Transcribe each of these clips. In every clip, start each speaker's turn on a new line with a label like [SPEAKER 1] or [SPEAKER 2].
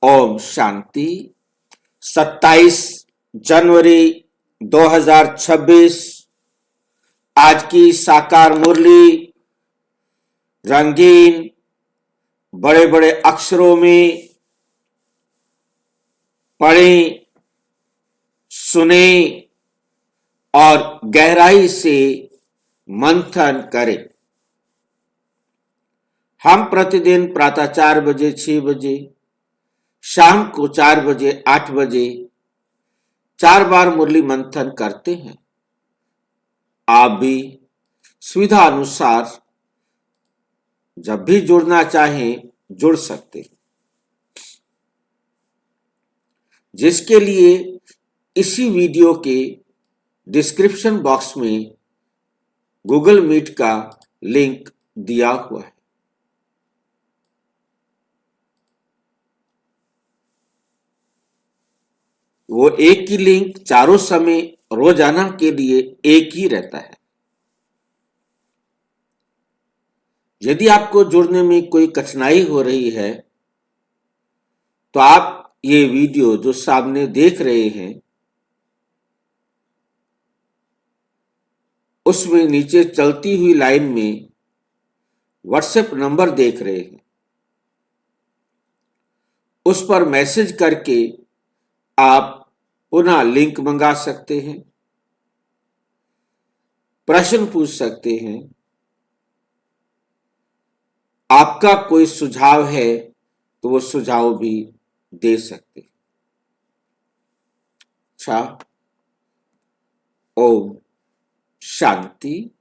[SPEAKER 1] ओम शांति। 27 जनवरी 2026 आज की साकार मुरली रंगीन बड़े बड़े अक्षरों में पढ़ें, सुने और गहराई से मंथन करें। हम प्रतिदिन प्रातः 4 बजे, 6 बजे, शाम को 4 बजे, 8 बजे 4 बार मुरली मंथन करते हैं। आप भी सुविधा अनुसार जब भी जुड़ना चाहें जुड़ सकते हैं, जिसके लिए इसी वीडियो के डिस्क्रिप्शन बॉक्स में गूगल मीट का लिंक दिया हुआ है। वो एक ही लिंक चारों समय रोजाना के लिए एक ही रहता है। यदि आपको जुड़ने में कोई कठिनाई हो रही है तो आप ये वीडियो जो सामने देख रहे हैं उसमें नीचे चलती हुई लाइन में व्हाट्सएप नंबर देख रहे हैं, उस पर मैसेज करके आप पुनः लिंक मंगा सकते हैं, प्रश्न पूछ सकते हैं, आपका कोई सुझाव है तो वो सुझाव भी दे सकते हैं। अच्छा, ओम शांति।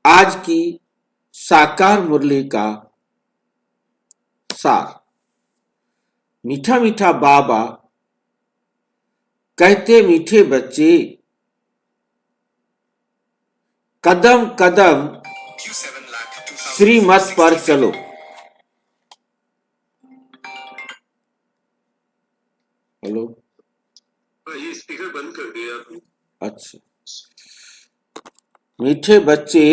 [SPEAKER 1] आज की साकार मुरली का सार। मीठा मीठा बाबा कहते, मीठे बच्चे कदम कदम श्रीमत पर चलो। हेलो,
[SPEAKER 2] ये स्पीकर बंद कर दिया आपने?
[SPEAKER 1] अच्छा। मीठे बच्चे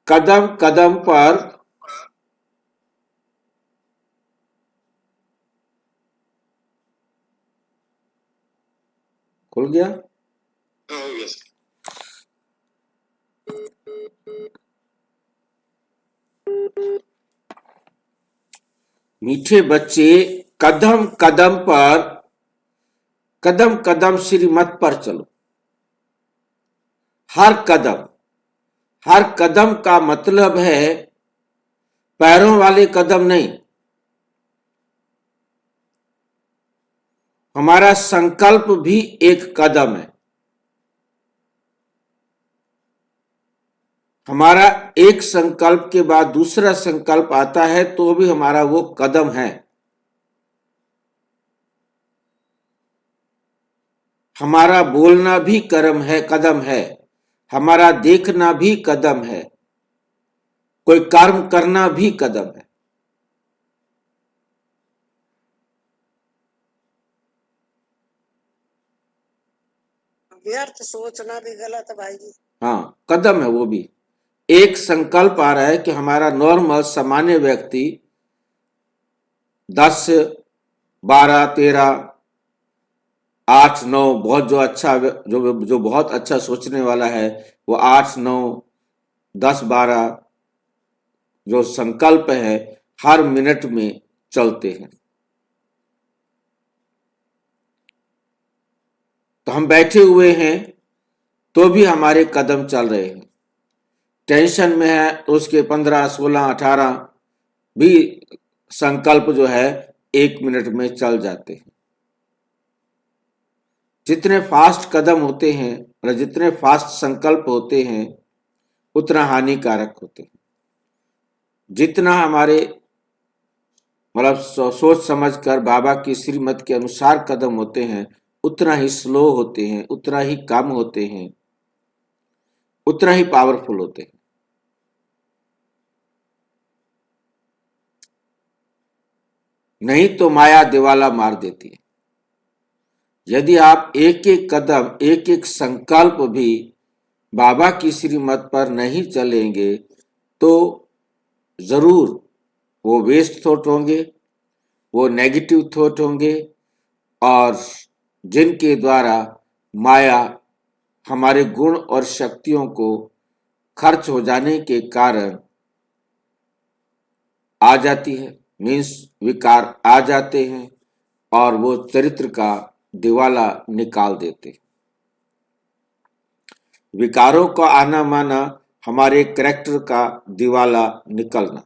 [SPEAKER 1] कदम कदम पर खुल गया।
[SPEAKER 2] हो गया।
[SPEAKER 1] मीठे बच्चे कदम कदम श्रीमत पर चलो। हर कदम का मतलब है पैरों वाले कदम नहीं। हमारा संकल्प भी एक कदम है। हमारा एक संकल्प के बाद दूसरा संकल्प आता है तो भी हमारा वो कदम है। हमारा बोलना भी कदम है। हमारा देखना भी कदम है। कोई कर्म करना भी कदम है।
[SPEAKER 3] व्यर्थ सोचना भी गलत है भाई जी।
[SPEAKER 1] हाँ, कदम है वो भी। एक संकल्प आ रहा है कि हमारा नॉर्मल सामान्य व्यक्ति 10, 12, 13, 8, 9 बहुत जो बहुत अच्छा सोचने वाला है वो 8, 9, 10, 12 जो संकल्प है हर मिनट में चलते हैं। तो हम बैठे हुए हैं तो भी हमारे कदम चल रहे हैं। टेंशन में है तो उसके 15, 16, 18 भी संकल्प जो है 1 मिनट में चल जाते हैं। जितने फास्ट कदम होते हैं और जितने फास्ट संकल्प होते हैं उतना हानिकारक होते हैं। जितना हमारे सोच समझकर बाबा की श्रीमत के अनुसार कदम होते हैं उतना ही स्लो होते हैं, उतना ही कम होते हैं, उतना ही पावरफुल होते हैं। नहीं तो माया दिवाला मार देती है। यदि आप एक एक कदम, एक एक संकल्प भी बाबा की श्रीमत पर नहीं चलेंगे तो जरूर वो वेस्ट थॉट होंगे, वो नेगेटिव थॉट होंगे, और जिनके द्वारा माया हमारे गुण और शक्तियों को खर्च हो जाने के कारण आ जाती है, मीन्स विकार आ जाते हैं और वो चरित्र का दिवाला निकाल देते हैं। विकारों का आना माना हमारे कैरेक्टर का दिवाला निकलना।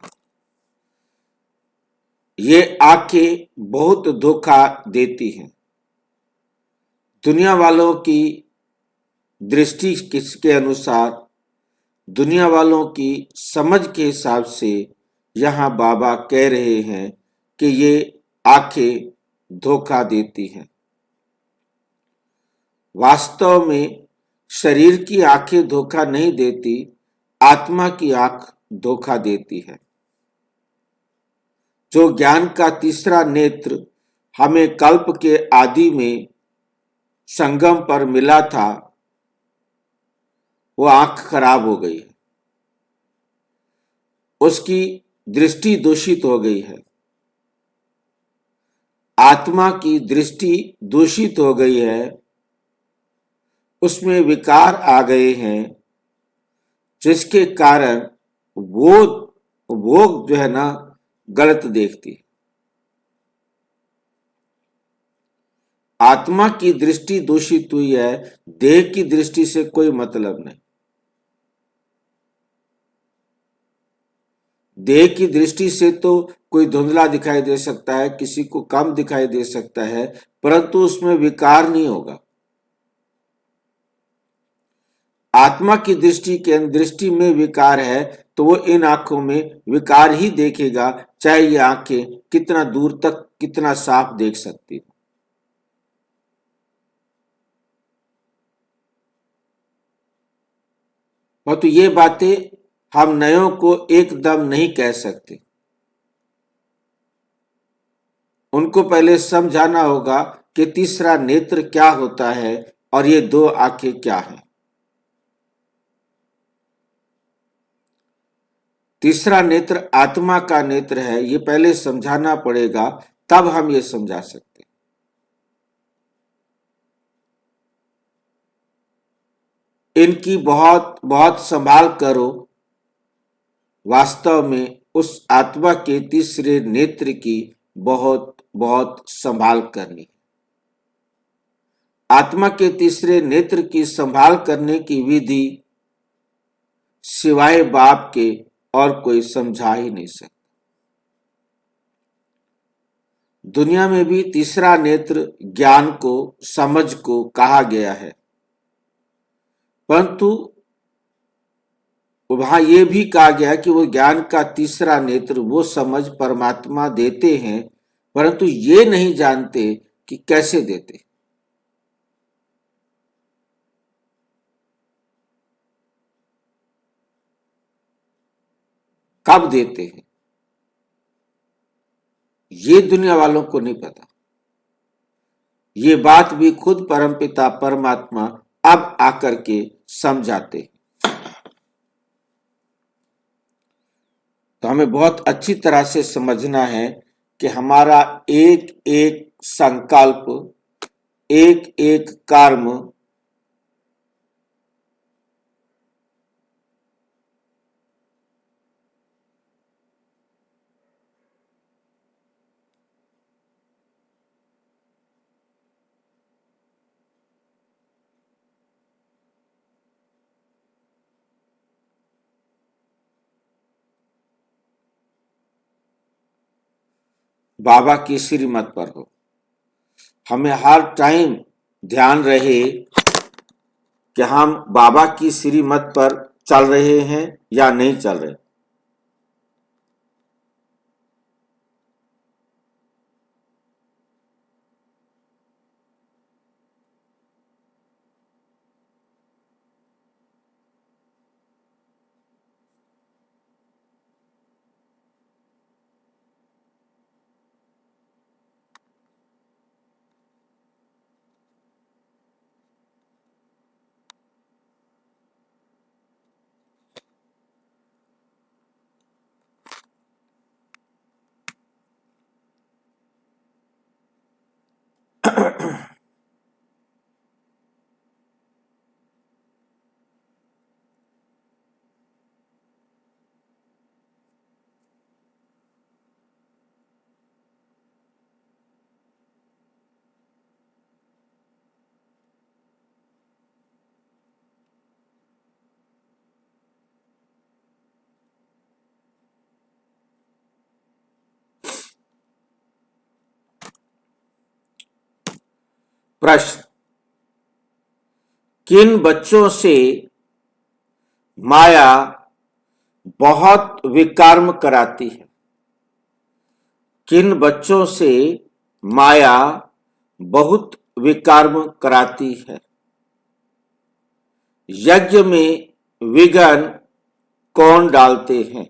[SPEAKER 1] ये आंखें बहुत धोखा देती हैं। दुनिया वालों की दृष्टि किसके अनुसार, दुनिया वालों की समझ के हिसाब से यहाँ बाबा कह रहे हैं कि ये आंखें धोखा देती हैं। वास्तव में शरीर की आंखें धोखा नहीं देती, आत्मा की आंख धोखा देती है। जो ज्ञान का तीसरा नेत्र हमें कल्प के आदि में संगम पर मिला था, वो आंख खराब हो गई है, उसकी दृष्टि दूषित हो गई है। आत्मा की दृष्टि दूषित हो गई है, उसमें विकार आ गए हैं, जिसके कारण वो जो है ना गलत देखती है। आत्मा की दृष्टि दूषित हुई है, देह की दृष्टि से कोई मतलब नहीं। देह की दृष्टि से तो कोई धुंधला दिखाई दे सकता है, किसी को कम दिखाई दे सकता है, परंतु उसमें विकार नहीं होगा। आत्मा की दृष्टि में विकार है तो वो इन आंखों में विकार ही देखेगा, चाहे ये आंखें कितना दूर तक कितना साफ देख सकती हो। और तो ये बातें हम नयों को एकदम नहीं कह सकते। उनको पहले समझाना होगा कि तीसरा नेत्र क्या होता है और ये दो आंखें क्या हैं। तीसरा नेत्र आत्मा का नेत्र है, ये पहले समझाना पड़ेगा, तब हम ये समझा सकते हैं। इनकी बहुत बहुत संभाल करो। वास्तव में उस आत्मा के तीसरे नेत्र की बहुत बहुत संभाल करनी। आत्मा के तीसरे नेत्र की संभाल करने की विधि सिवाय बाप के और कोई समझा ही नहीं सकता। दुनिया में भी तीसरा नेत्र ज्ञान को, समझ को कहा गया है, परंतु वहां यह भी कहा गया कि वो ज्ञान का तीसरा नेत्र, वो समझ परमात्मा देते हैं, परंतु ये नहीं जानते कि कैसे देते, कब देते हैं, ये दुनिया वालों को नहीं पता। ये बात भी खुद परमपिता परमात्मा अब आकर के समझाते हैं। तो हमें बहुत अच्छी तरह से समझना है कि हमारा एक एक संकल्प, एक एक कर्म बाबा की श्रीमत पर हो। हमें हर टाइम ध्यान रहे कि हम बाबा की श्रीमत पर चल रहे हैं या नहीं चल रहे। प्रश्न, किन बच्चों से माया बहुत विकर्म कराती है? किन बच्चों से माया बहुत विकर्म कराती है? यज्ञ में विघ्न कौन डालते हैं?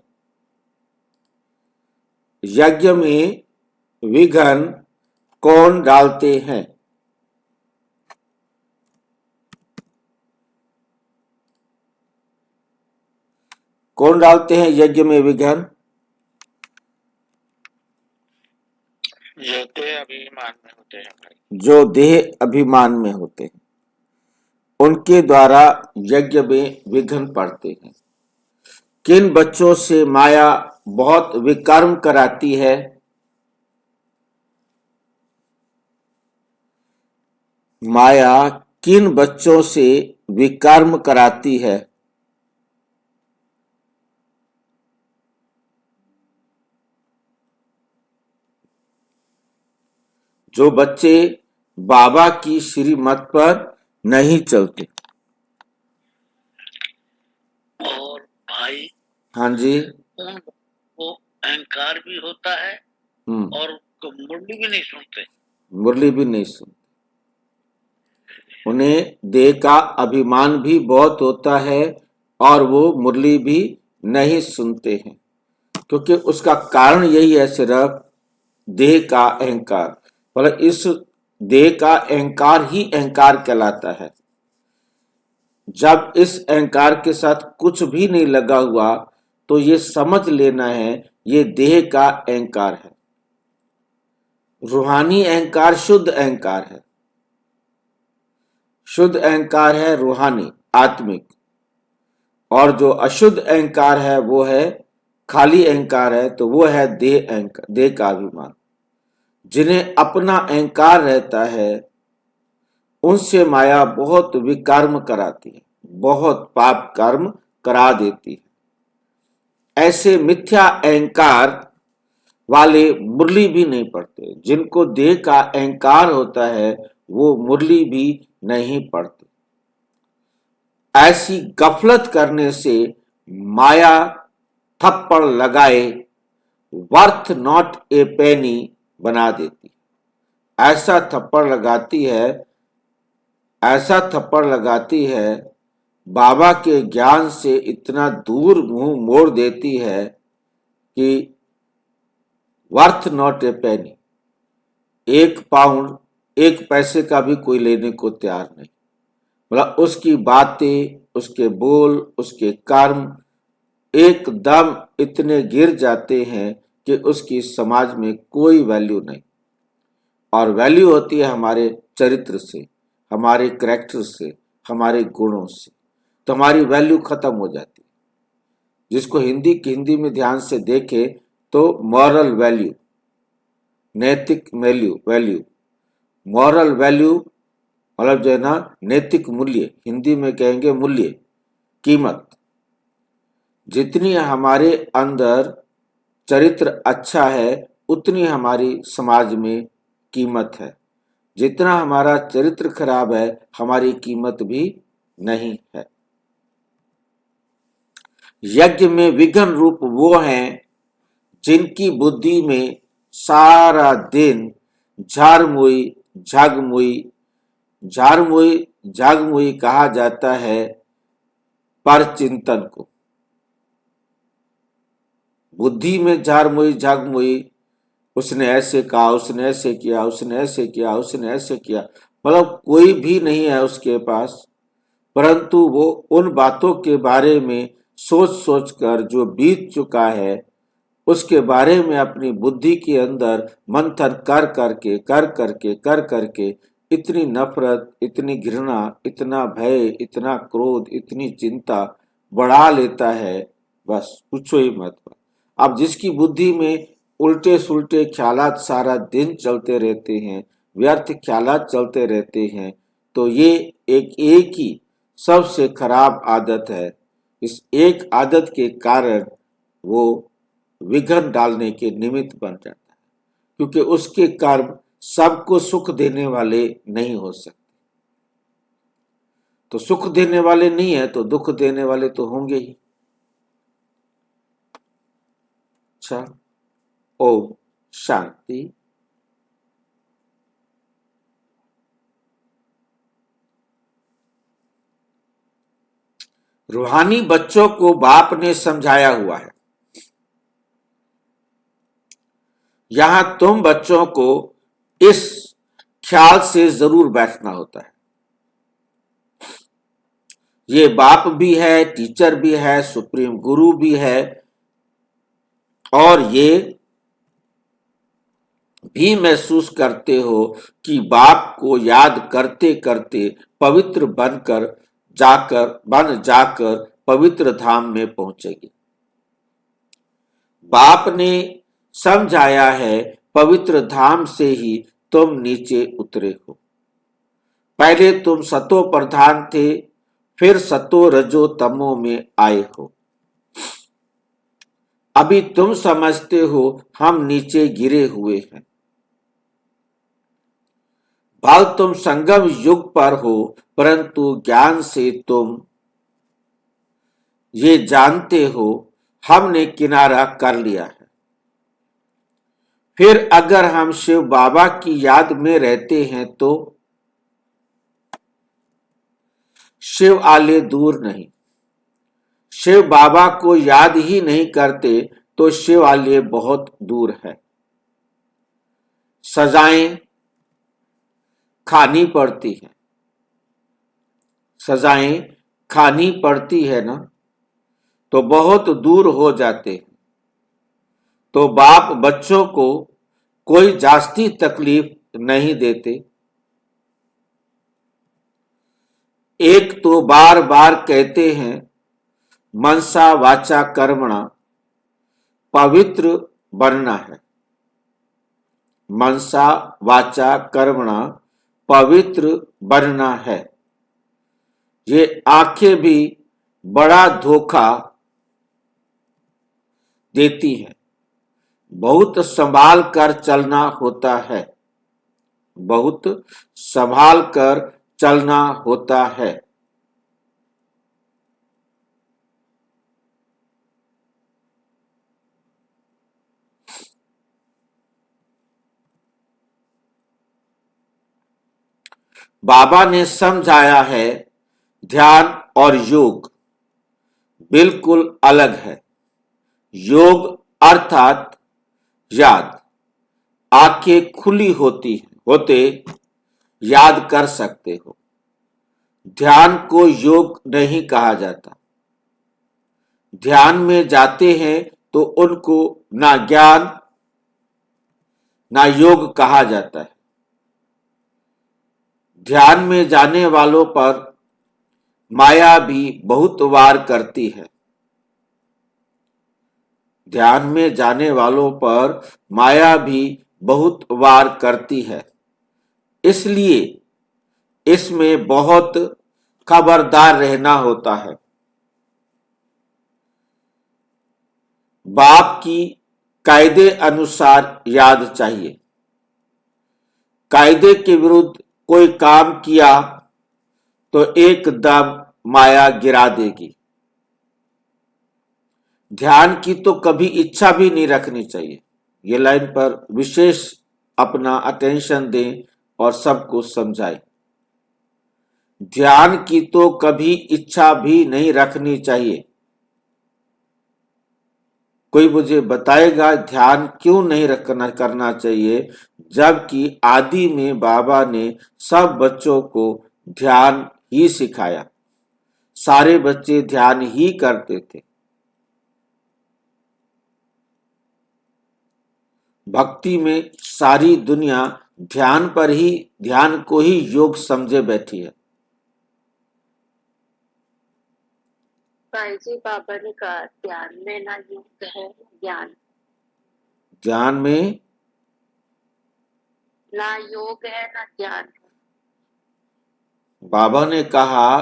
[SPEAKER 1] यज्ञ में विघ्न कौन डालते हैं? कौन डालते हैं यज्ञ में विघ्न?
[SPEAKER 4] जो देह अभिमान में होते हैं भाई।
[SPEAKER 1] जो देह अभिमान में होते हैं, उनके द्वारा यज्ञ में विघ्न पड़ते हैं। किन बच्चों से माया बहुत विकर्म कराती है? माया किन बच्चों से विकर्म कराती है? जो बच्चे बाबा की श्रीमत पर नहीं चलते।
[SPEAKER 4] और भाई
[SPEAKER 1] हाँ जी।
[SPEAKER 4] उन को अहंकार भी होता है और मुरली भी नहीं सुनते।
[SPEAKER 1] मुरली भी नहीं सुनते। उन्हें देह का अभिमान भी बहुत होता है और वो मुरली भी नहीं सुनते हैं, क्योंकि उसका कारण यही है सिर्फ देह का अहंकार। मतलब इस देह का अहंकार ही अहंकार कहलाता है। जब इस अहंकार के साथ कुछ भी नहीं लगा हुआ तो ये समझ लेना है ये देह का अहंकार है। रूहानी अहंकार शुद्ध अहंकार है। शुद्ध अहंकार है रूहानी आत्मिक, और जो अशुद्ध अहंकार है वो है खाली अहंकार है, तो वो है देह अहंकार, देह का अभिमान। जिन्हें अपना अहंकार रहता है उनसे माया बहुत विकर्म कराती है, बहुत पाप कर्म करा देती है। ऐसे मिथ्या अहंकार वाले मुरली भी नहीं पढ़ते। जिनको देह का अहंकार होता है वो मुरली भी नहीं पढ़ते। ऐसी गफलत करने से माया थप्पड़ लगाए वर्थ नॉट ए पेनी बना देती। ऐसा थप्पड़ लगाती है बाबा के ज्ञान से इतना दूर मुंह मोड़ देती है कि worth not a Penney, 1 pound 1 पैसे का भी कोई लेने को तैयार नहीं। मतलब उसकी बातें, उसके बोल, उसके कर्म एकदम इतने गिर जाते हैं कि उसकी समाज में कोई वैल्यू नहीं। और वैल्यू होती है हमारे चरित्र से, हमारे करैक्टर से, हमारे गुणों से। तो हमारी वैल्यू खत्म हो जाती है। जिसको हिंदी में ध्यान से देखे तो मॉरल वैल्यू, नैतिक वैल्यू, मॉरल वैल्यू मतलब जो है ना नैतिक मूल्य, हिंदी में कहेंगे मूल्य, कीमत। जितनी हमारे अंदर चरित्र अच्छा है उतनी हमारी समाज में कीमत है। जितना हमारा चरित्र खराब है हमारी कीमत भी नहीं है। यज्ञ में विघ्न रूप वो हैं जिनकी बुद्धि में सारा दिन झागमुई कहा जाता है पर चिंतन को। बुद्धि में झागमुई, उसने ऐसे कहा, उसने ऐसे किया, उसने ऐसे किया, उसने ऐसे किया, मतलब कोई भी नहीं है उसके पास, परंतु वो उन बातों के बारे में सोच कर जो बीत चुका है उसके बारे में अपनी बुद्धि के अंदर मंथन कर करके इतनी नफरत, इतनी घृणा, इतना भय, इतना क्रोध, इतनी चिंता बढ़ा लेता है, बस पूछो ही मत। अब जिसकी बुद्धि में उल्टे सुलटे ख्यालात सारा दिन चलते रहते हैं, व्यर्थ ख्यालात चलते रहते हैं, तो ये एक ही सबसे खराब आदत है। इस एक आदत के कारण वो विघन डालने के निमित्त बन जाता है, क्योंकि उसके कर्म सबको सुख देने वाले नहीं हो सकते। तो सुख देने वाले नहीं है तो दुख देने वाले तो होंगे ही। अच्छा, ओम शांति। रूहानी बच्चों को बाप ने समझाया हुआ है। यहां तुम बच्चों को इस ख्याल से जरूर बैठना होता है, ये बाप भी है, टीचर भी है, सुप्रीम गुरु भी है, और ये भी महसूस करते हो कि बाप को याद करते करते पवित्र बन जाकर पवित्र धाम में पहुंचेगी। बाप ने समझाया है, पवित्र धाम से ही तुम नीचे उतरे हो। पहले तुम सतो प्रधान थे, फिर सतो रजो तमो में आए हो। अभी तुम समझते हो हम नीचे गिरे हुए हैं। भल तुम संगम युग पर हो, परंतु ज्ञान से तुम ये जानते हो हमने किनारा कर लिया है। फिर अगर हम शिव बाबा की याद में रहते हैं तो शिव आले दूर नहीं। शिव बाबा को याद ही नहीं करते तो शिव आले बहुत दूर है। सजाएं खानी पड़ती है, सजाएं खानी पड़ती है ना, तो बहुत दूर हो जाते हैं। तो बाप बच्चों को कोई जास्ती तकलीफ नहीं देते। एक तो बार बार कहते हैं मनसा वाचा कर्मणा पवित्र बनना है। मनसा वाचा कर्मणा पवित्र बनना है। ये आंखें भी बड़ा धोखा देती हैं। बहुत संभाल कर चलना होता है, बहुत संभाल कर चलना होता है। बाबा ने समझाया है ध्यान और योग बिल्कुल अलग है। योग अर्थात याद, आंखें खुली होते याद कर सकते हो। ध्यान को योग नहीं कहा जाता। ध्यान में जाते हैं तो उनको ना ज्ञान ना योग कहा जाता है। ध्यान में जाने वालों पर माया भी बहुत वार करती है। ध्यान में जाने वालों पर माया भी बहुत वार करती है। इसलिए इसमें बहुत खबरदार रहना होता है। बाप की कायदे अनुसार याद चाहिए। कायदे के विरुद्ध कोई काम किया तो एकदम माया गिरा देगी। ध्यान की तो कभी इच्छा भी नहीं रखनी चाहिए। ये लाइन पर विशेष अपना अटेंशन दें और सबको समझाएं। ध्यान की तो कभी इच्छा भी नहीं रखनी चाहिए। कोई मुझे बताएगा ध्यान क्यों नहीं करना चाहिए, जबकि आदि में बाबा ने सब बच्चों को ध्यान ही सिखाया। सारे बच्चे ध्यान ही करते थे। भक्ति में सारी दुनिया ध्यान को ही योग समझे बैठी है।
[SPEAKER 5] भाई जी, बाबा ने कहा ध्यान में ना योग है ज्ञान,
[SPEAKER 1] ध्यान में
[SPEAKER 5] ना योग है ना ज्ञान है।
[SPEAKER 1] बाबा ने कहा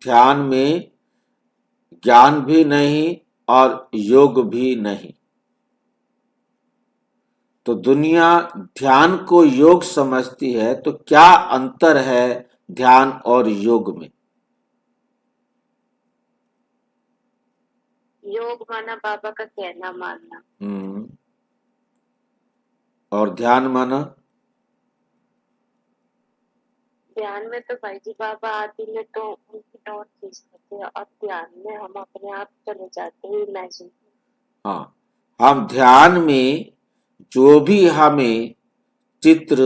[SPEAKER 1] ध्यान में ज्ञान भी नहीं और योग भी नहीं। तो दुनिया ध्यान को योग समझती है, तो क्या अंतर है ध्यान और योग में?
[SPEAKER 5] योग माना बाबा का कहना मानना,
[SPEAKER 1] और ध्यान माना?
[SPEAKER 5] ध्यान में तो भाई जी बाबा आदि में तो उनकी डोर खींचते थे और ध्यान में हम अपने आप चले जाते हैं इमेजिन।
[SPEAKER 1] हाँ, हम ध्यान में जो भी हमें चित्र,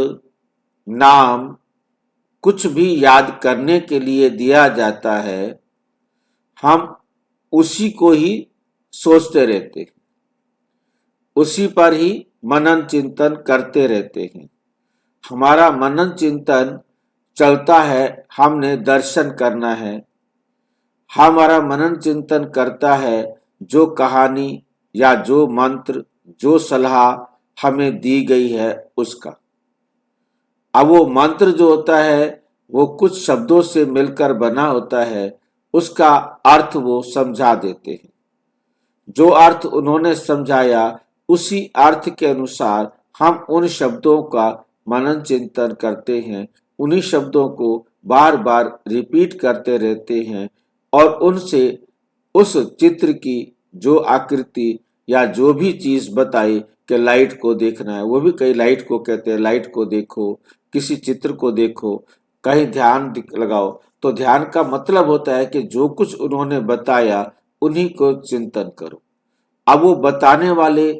[SPEAKER 1] नाम कुछ भी याद करने के लिए दिया जाता है, हम उसी को ही सोचते रहते हैं, उसी पर ही मनन चिंतन करते रहते हैं। हमारा मनन चिंतन चलता है, हमने दर्शन करना है। हमारा मनन चिंतन करता है जो कहानी या जो मंत्र, जो सलाह हमें दी गई है उसका। अब वो मंत्र जो होता है वो कुछ शब्दों से मिलकर बना होता है, उसका अर्थ वो समझा देते हैं। जो अर्थ उन्होंने समझाया उसी अर्थ के अनुसार हम उन शब्दों का मनन चिंतन करते हैं, उन्हीं शब्दों को बार बार रिपीट करते रहते हैं और उनसे उस चित्र की जो आकृति या जो भी चीज बताई कि लाइट को देखना है, वो भी कई लाइट को कहते हैं, लाइट को देखो, किसी चित्र को देखो, कहीं ध्यान लगाओ। तो ध्यान का मतलब होता है कि जो कुछ उन्होंने बताया उन्हीं को चिंतन करो। अब वो बताने वाले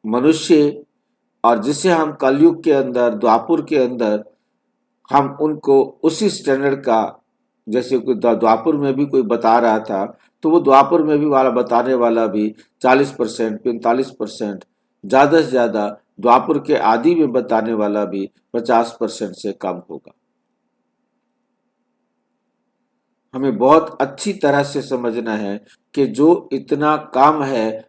[SPEAKER 1] मनुष्य और जिसे हम कलयुग के अंदर, द्वापुर के अंदर हम उनको उसी स्टैंडर्ड का, जैसे कोई द्वापुर में भी कोई बता रहा था तो वो द्वापुर में भी वाला बताने वाला भी 40%, 45%, ज्यादा से ज्यादा द्वापुर के आदि में बताने वाला भी 50% से कम होगा। हमें बहुत अच्छी तरह से समझना है कि जो इतना काम है,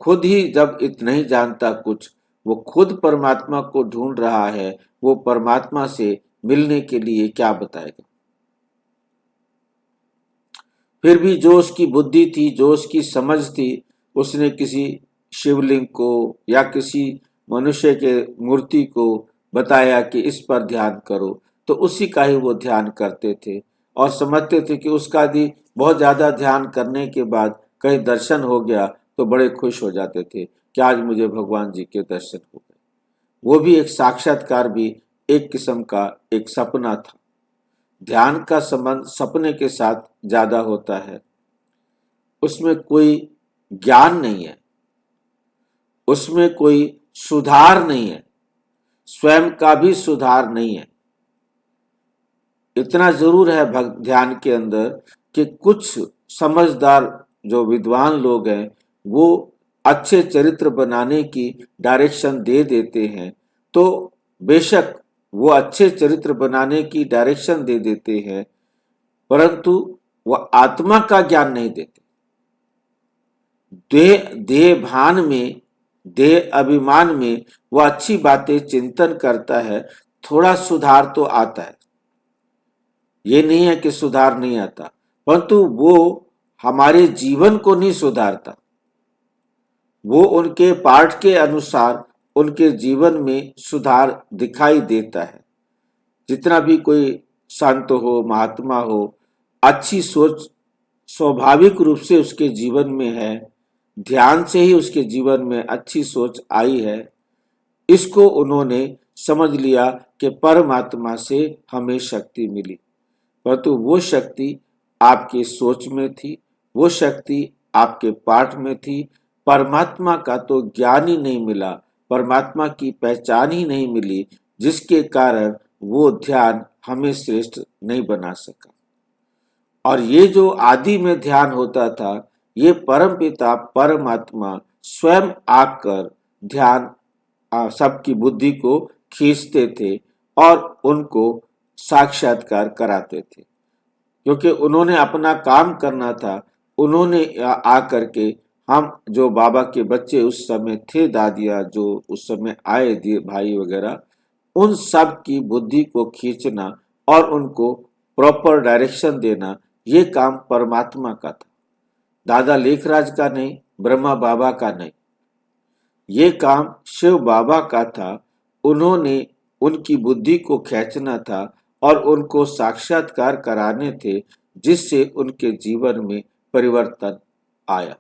[SPEAKER 1] खुद ही जब इतना ही जानता कुछ, वो खुद परमात्मा को ढूंढ रहा है, वो परमात्मा से मिलने के लिए क्या बताएगा। फिर भी जो उसकी बुद्धि थी, जो उसकी समझ थी, उसने किसी शिवलिंग को या किसी मनुष्य के मूर्ति को बताया कि इस पर ध्यान करो, तो उसी का ही वो ध्यान करते थे और समझते थे कि उसका भी बहुत ज्यादा ध्यान करने के बाद कहीं दर्शन हो गया तो बड़े खुश हो जाते थे कि आज मुझे भगवान जी के दर्शन हो गए। वो भी एक साक्षात्कार भी एक किस्म का एक सपना था। ध्यान का संबंध सपने के साथ ज्यादा होता है, उसमें कोई ज्ञान नहीं है, उसमें कोई सुधार नहीं है, स्वयं का भी सुधार नहीं है। इतना जरूर है ध्यान के अंदर कि कुछ समझदार जो विद्वान लोग हैं वो अच्छे चरित्र बनाने की डायरेक्शन दे देते हैं, तो बेशक वो अच्छे चरित्र बनाने की डायरेक्शन दे देते हैं, परंतु वो आत्मा का ज्ञान नहीं देते। देह भान में, देह अभिमान में वो अच्छी बातें चिंतन करता है, थोड़ा सुधार तो आता है, ये नहीं है कि सुधार नहीं आता, परंतु वो हमारे जीवन को नहीं सुधारता। वो उनके पाठ के अनुसार उनके जीवन में सुधार दिखाई देता है। जितना भी कोई संत हो, महात्मा हो, अच्छी सोच स्वाभाविक रूप से उसके जीवन में है, ध्यान से ही उसके जीवन में अच्छी सोच आई है। इसको उन्होंने समझ लिया कि परमात्मा से हमें शक्ति मिली, परंतु वो शक्ति आपकी सोच में थी, वो शक्ति आपके पाठ में थी। परमात्मा का तो ज्ञान ही नहीं मिला, परमात्मा की पहचान ही नहीं मिली, जिसके कारण वो ध्यान हमें श्रेष्ठ नहीं बना सका। और ये जो आदि में ध्यान होता था, ये परमपिता परमात्मा स्वयं आकर ध्यान सबकी बुद्धि को खींचते थे और उनको साक्षात्कार कराते थे, क्योंकि उन्होंने अपना काम करना था। उन्होंने आकर के हम जो बाबा के बच्चे उस समय थे, दादियाँ जो उस समय आए, भाई वगैरह, उन सब की बुद्धि को खींचना और उनको प्रॉपर डायरेक्शन देना, ये काम परमात्मा का था, दादा लेखराज का नहीं, ब्रह्मा बाबा का नहीं। ये काम शिव बाबा का था। उन्होंने उनकी बुद्धि को खींचना था और उनको साक्षात्कार कराने थे, जिससे उनके जीवन में परिवर्तन आया।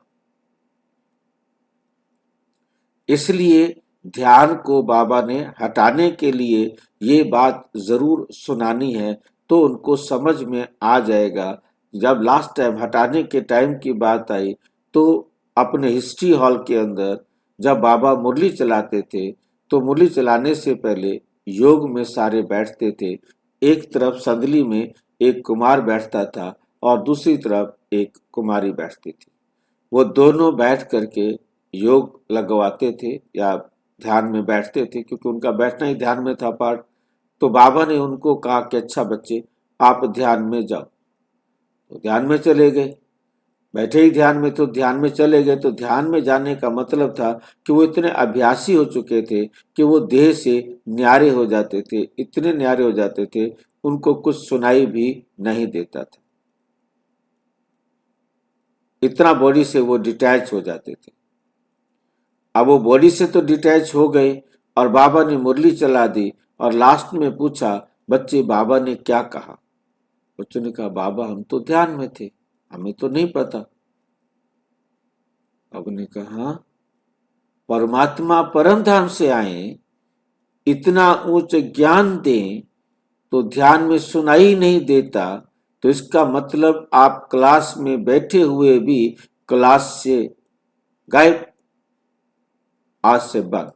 [SPEAKER 1] इसलिए ध्यान को बाबा ने हटाने के लिए ये बात जरूर सुनानी है, तो उनको समझ में आ जाएगा। जब लास्ट टाइम हटाने के टाइम की बात आई, तो अपने हिस्ट्री हॉल के अंदर जब बाबा मुरली चलाते थे, तो मुरली चलाने से पहले योग में सारे बैठते थे। एक तरफ संदली में एक कुमार बैठता था और दूसरी तरफ एक कुमारी बैठती थी। वो दोनों बैठ करके योग लगवाते थे या ध्यान में बैठते थे, क्योंकि उनका बैठना ही ध्यान में था पाठ। तो बाबा ने उनको कहा कि अच्छा बच्चे, आप ध्यान में जाओ। तो ध्यान में चले गए, बैठे ही ध्यान में, तो ध्यान में चले गए। तो ध्यान में जाने का मतलब था कि वो इतने अभ्यासी हो चुके थे कि वो देह से न्यारे हो जाते थे, इतने न्यारे हो जाते थे, उनको कुछ सुनाई भी नहीं देता था, इतना बॉडी से वो डिटैच हो जाते थे। अब वो बॉडी से तो डिटैच हो गए और बाबा ने मुरली चला दी और लास्ट में पूछा, बच्चे बाबा ने क्या कहा? बच्चों ने कहा, बाबा हम तो ध्यान में थे, हमें तो नहीं पता। बाबा ने कहा, परमात्मा परम धाम से आए, इतना उच्च ज्ञान दें तो ध्यान में सुनाई नहीं देता, तो इसका मतलब आप क्लास में बैठे हुए भी क्लास से गायब। आज से बंद,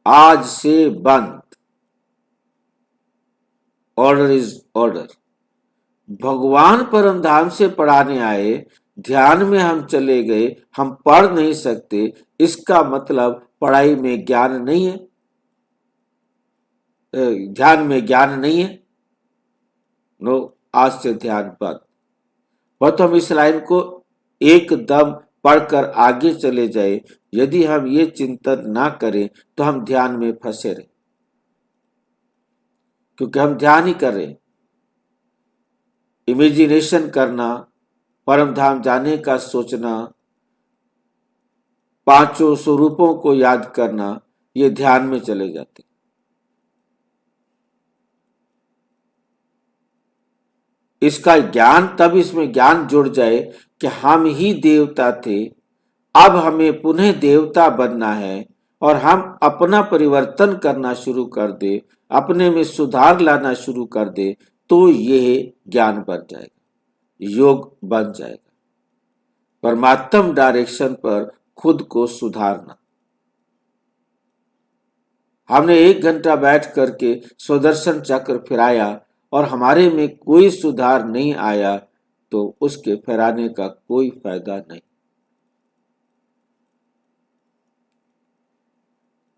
[SPEAKER 1] आज से बंद, ऑर्डर इज ऑर्डर। भगवान परम धाम से पढ़ाने आए, ध्यान में हम चले गए, हम पढ़ नहीं सकते, इसका मतलब पढ़ाई में ज्ञान नहीं है, ध्यान में ज्ञान नहीं है। नो, आज से ध्यान बंद। बस हम इस लाइन को एकदम पढ़कर आगे चले जाए। यदि हम ये चिंतन ना करें तो हम ध्यान में फंसे रहे, क्योंकि हम ध्यान ही कर रहे। इमेजिनेशन करना, परम धाम जाने का सोचना, पांचों स्वरूपों को याद करना, ये ध्यान में चले जाते। इसका ज्ञान, तब इसमें ज्ञान जुड़ जाए कि हम ही देवता थे, अब हमें पुनः देवता बनना है और हम अपना परिवर्तन करना शुरू कर दे, अपने में सुधार लाना शुरू कर दे, तो यह ज्ञान बन जाएगा, योग बन जाएगा। परमात्म डायरेक्शन पर खुद को सुधारना। हमने 1 घंटा बैठ करके स्वदर्शन चक्र फिराया और हमारे में कोई सुधार नहीं आया, तो उसके फिराने का कोई फायदा नहीं।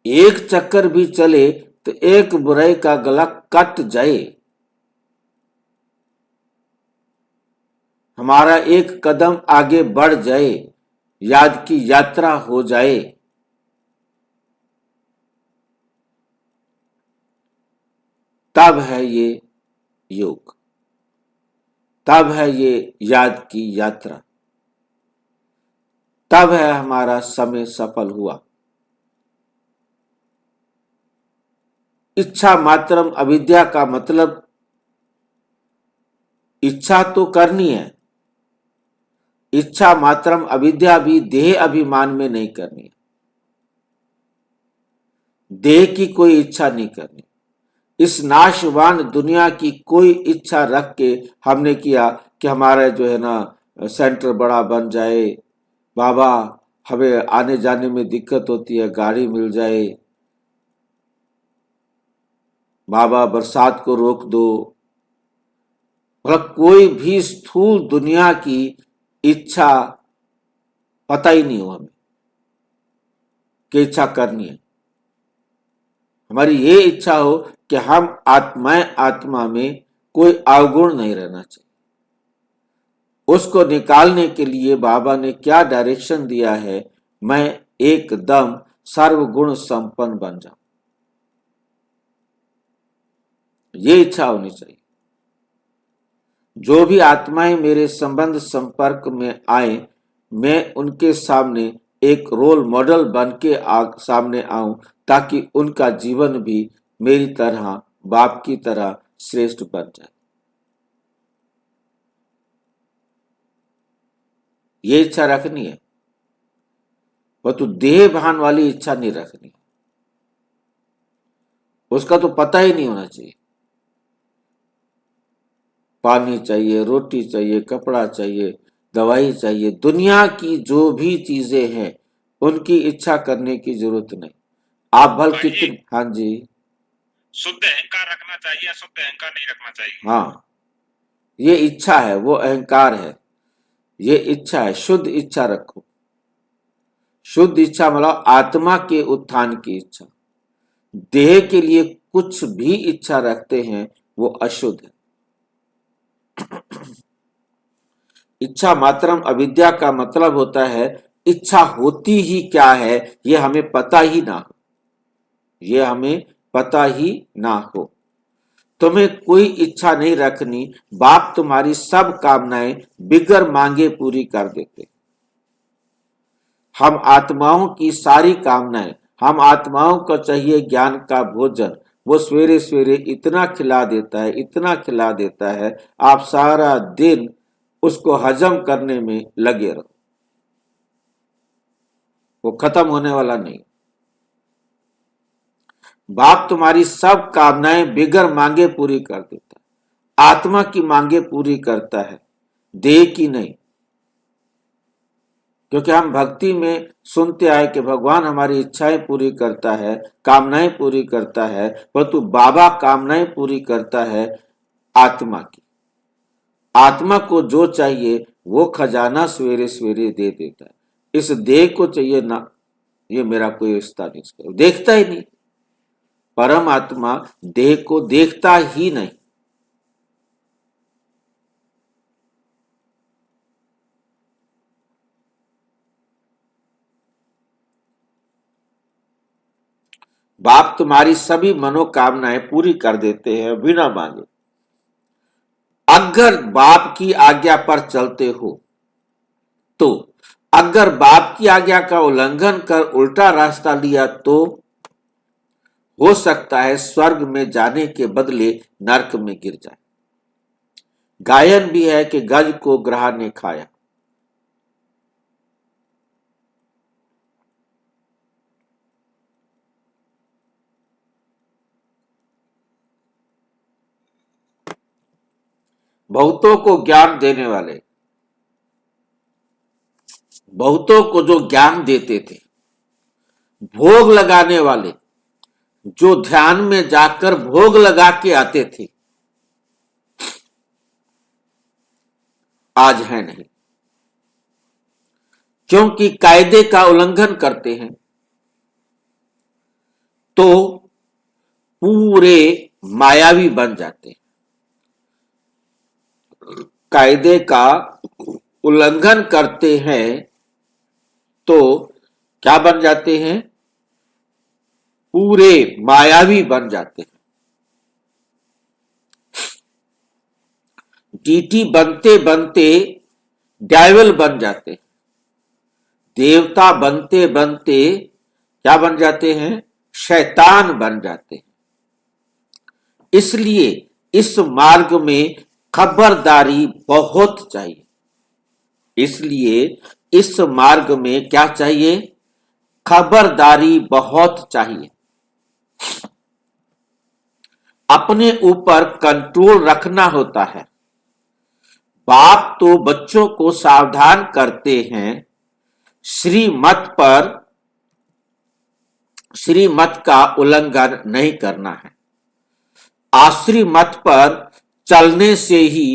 [SPEAKER 1] एक चक्कर भी चले तो एक बुराई का गला कट जाए, हमारा एक कदम आगे बढ़ जाए, याद की यात्रा हो जाए, तब है ये योग, तब है ये याद की यात्रा, तब है हमारा समय सफल हुआ। इच्छा मात्रम अविद्या का मतलब इच्छा तो करनी है, इच्छा मात्रम अविद्या भी देह अभिमान में नहीं करनी है, देह की कोई इच्छा नहीं करनी। इस नाशवान दुनिया की कोई इच्छा रख के हमने किया कि हमारा जो है ना सेंटर बड़ा बन जाए, बाबा हमें आने जाने में दिक्कत होती है, गाड़ी मिल जाए, बाबा बरसात को रोक दो। मतलब कोई भी स्थूल दुनिया की इच्छा पता ही नहीं हो हमें कि इच्छा करनी है। हमारी ये इच्छा हो कि हम आत्माएं आत्मा में कोई अवगुण नहीं रहना चाहिए। उसको निकालने के लिए बाबा ने क्या डायरेक्शन दिया है, मैं एकदम सर्वगुण संपन्न बन जाऊं, ये इच्छा होनी चाहिए। जो भी आत्माएं मेरे संबंध संपर्क में आए, मैं उनके सामने एक रोल मॉडल बन के सामने आऊं, ताकि उनका जीवन भी मेरी तरह, बाप की तरह श्रेष्ठ बन जाए। ये इच्छा रखनी है, वो तो देह भान वाली इच्छा नहीं रखनी है। उसका तो पता ही नहीं होना चाहिए। पानी चाहिए, रोटी चाहिए, कपड़ा चाहिए, दवाई चाहिए, दुनिया की जो भी चीजें हैं उनकी इच्छा करने की जरूरत नहीं। आप भल कितने, हाँ जी,
[SPEAKER 6] शुद्ध अहंकार रखना चाहिए, अशुद्ध अहंकार नहीं रखना चाहिए।
[SPEAKER 1] हाँ, ये इच्छा है, वो अहंकार है, ये इच्छा है। शुद्ध इच्छा रखो। शुद्ध इच्छा मतलब आत्मा के उत्थान की इच्छा। देह के लिए कुछ भी इच्छा रखते हैं वो अशुद्ध है। इच्छा मात्रम अविद्या का मतलब होता है इच्छा होती ही क्या है ये हमें पता ही ना हो, ये हमें पता ही ना हो। तुम्हें कोई इच्छा नहीं रखनी, बाप तुम्हारी सब कामनाएं बिगर मांगे पूरी कर देते। हम आत्माओं की सारी कामनाएं, हम आत्माओं को चाहिए ज्ञान का भोजन, वो सवेरे सवेरे इतना खिला देता है, इतना खिला देता है, आप सारा दिन उसको हजम करने में लगे रहो, वो खत्म होने वाला नहीं। बाप तुम्हारी सब कामनाएं बिगर मांगे पूरी कर देता है। आत्मा की मांगे पूरी करता है, देह की नहीं। क्योंकि हम भक्ति में सुनते आए कि भगवान हमारी इच्छाएं पूरी करता है, कामनाएं पूरी करता है, परंतु बाबा कामनाएं पूरी करता है आत्मा की। आत्मा को जो चाहिए वो खजाना सवेरे सवेरे दे देता है। इस देह को चाहिए ना, ये मेरा कोई रिश्ता नहीं, देखता ही नहीं। परम आत्मा देह को देखता ही नहीं। बाप तुम्हारी सभी मनोकामनाएं पूरी कर देते हैं बिना मांगे। अगर बाप की आज्ञा पर चलते हो तो, अगर बाप की आज्ञा का उल्लंघन कर उल्टा रास्ता लिया तो हो सकता है स्वर्ग में जाने के बदले नरक में गिर जाए। गायन भी है कि गज को ग्राह ने खाया। बहुतों को ज्ञान देने वाले, बहुतों को जो ज्ञान देते थे, भोग लगाने वाले, जो ध्यान में जाकर भोग लगा के आते थे, आज है नहीं। क्योंकि कायदे का उल्लंघन करते हैं तो पूरे मायावी बन जाते हैं। कायदे का उल्लंघन करते हैं तो क्या बन जाते हैं? पूरे मायावी बन जाते हैं। डीटी बनते बनते डेविल बन जाते हैं। देवता बनते बनते क्या बन जाते हैं? शैतान बन जाते हैं। इसलिए इस मार्ग में खबरदारी बहुत चाहिए। इसलिए इस मार्ग में क्या चाहिए? खबरदारी बहुत चाहिए। अपने ऊपर कंट्रोल रखना होता है। बाप तो बच्चों को सावधान करते हैं, श्रीमत का उल्लंघन नहीं करना है। आश्रीमत पर चलने से ही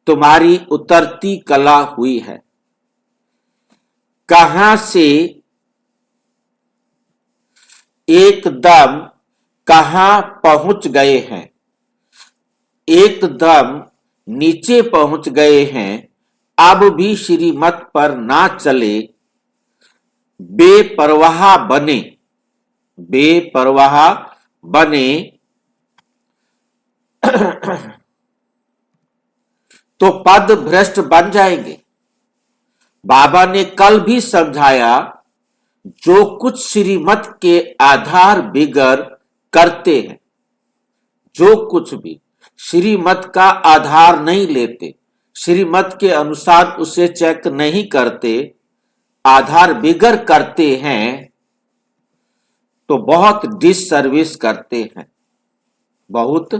[SPEAKER 1] तुम्हारी उतरती कला हुई है। कहां से एकदम कहां पहुंच गए हैं, एकदम नीचे पहुंच गए हैं, अब भी श्रीमत पर ना चले, बेपरवाह बने, बेपरवाह बने तो पद भ्रष्ट बन जाएंगे। बाबा ने कल भी समझाया, जो कुछ श्रीमत के आधार बिगर करते हैं, जो कुछ भी श्रीमत का आधार नहीं लेते, श्रीमत के अनुसार उसे चेक नहीं करते, आधार बिगर करते हैं, तो बहुत डिससर्विस करते हैं, बहुत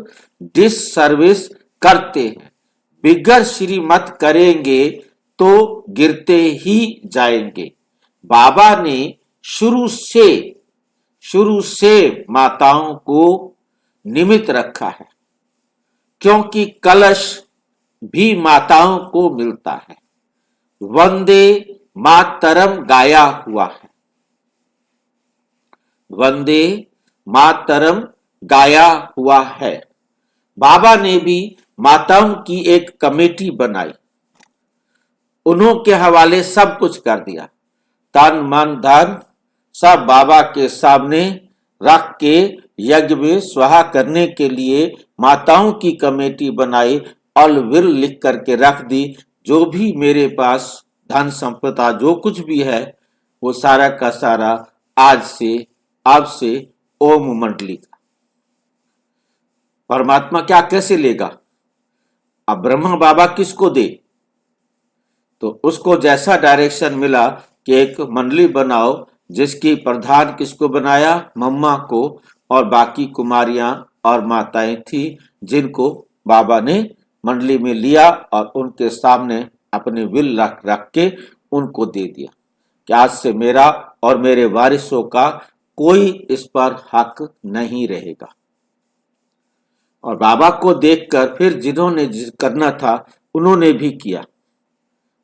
[SPEAKER 1] डिससर्विस करते हैं। बिगर श्रीमत करेंगे तो गिरते ही जाएंगे। बाबा ने शुरू से माताओं को निमित्त रखा है, क्योंकि कलश भी माताओं को मिलता है। वंदे मातरम गाया हुआ है, वंदे मातरम गाया हुआ है। बाबा ने भी माताओं की एक कमेटी बनाई, उन्हों के हवाले सब कुछ कर दिया, तन मन धन सब बाबा के सामने रख के यज्ञ में स्वाहा करने के लिए माताओं की कमेटी बनाई और विल लिख करके रख दी, जो भी मेरे पास धन संपदा जो कुछ भी है वो सारा का सारा आज से अब से ओम मंडली का। परमात्मा क्या कैसे लेगा? अब ब्रह्मा बाबा किसको दे? तो उसको जैसा डायरेक्शन मिला कि एक मंडली बनाओ, जिसकी प्रधान किसको बनाया? मम्मा को, और बाकी कुमारियां और माताएं थी जिनको बाबा ने मंडली में लिया और उनके सामने अपने विल रख रख के उनको दे दिया कि आज से मेरा और मेरे वारिसों का कोई इस पर हक नहीं रहेगा। और बाबा को देखकर फिर जिन्होंने करना था उन्होंने भी किया।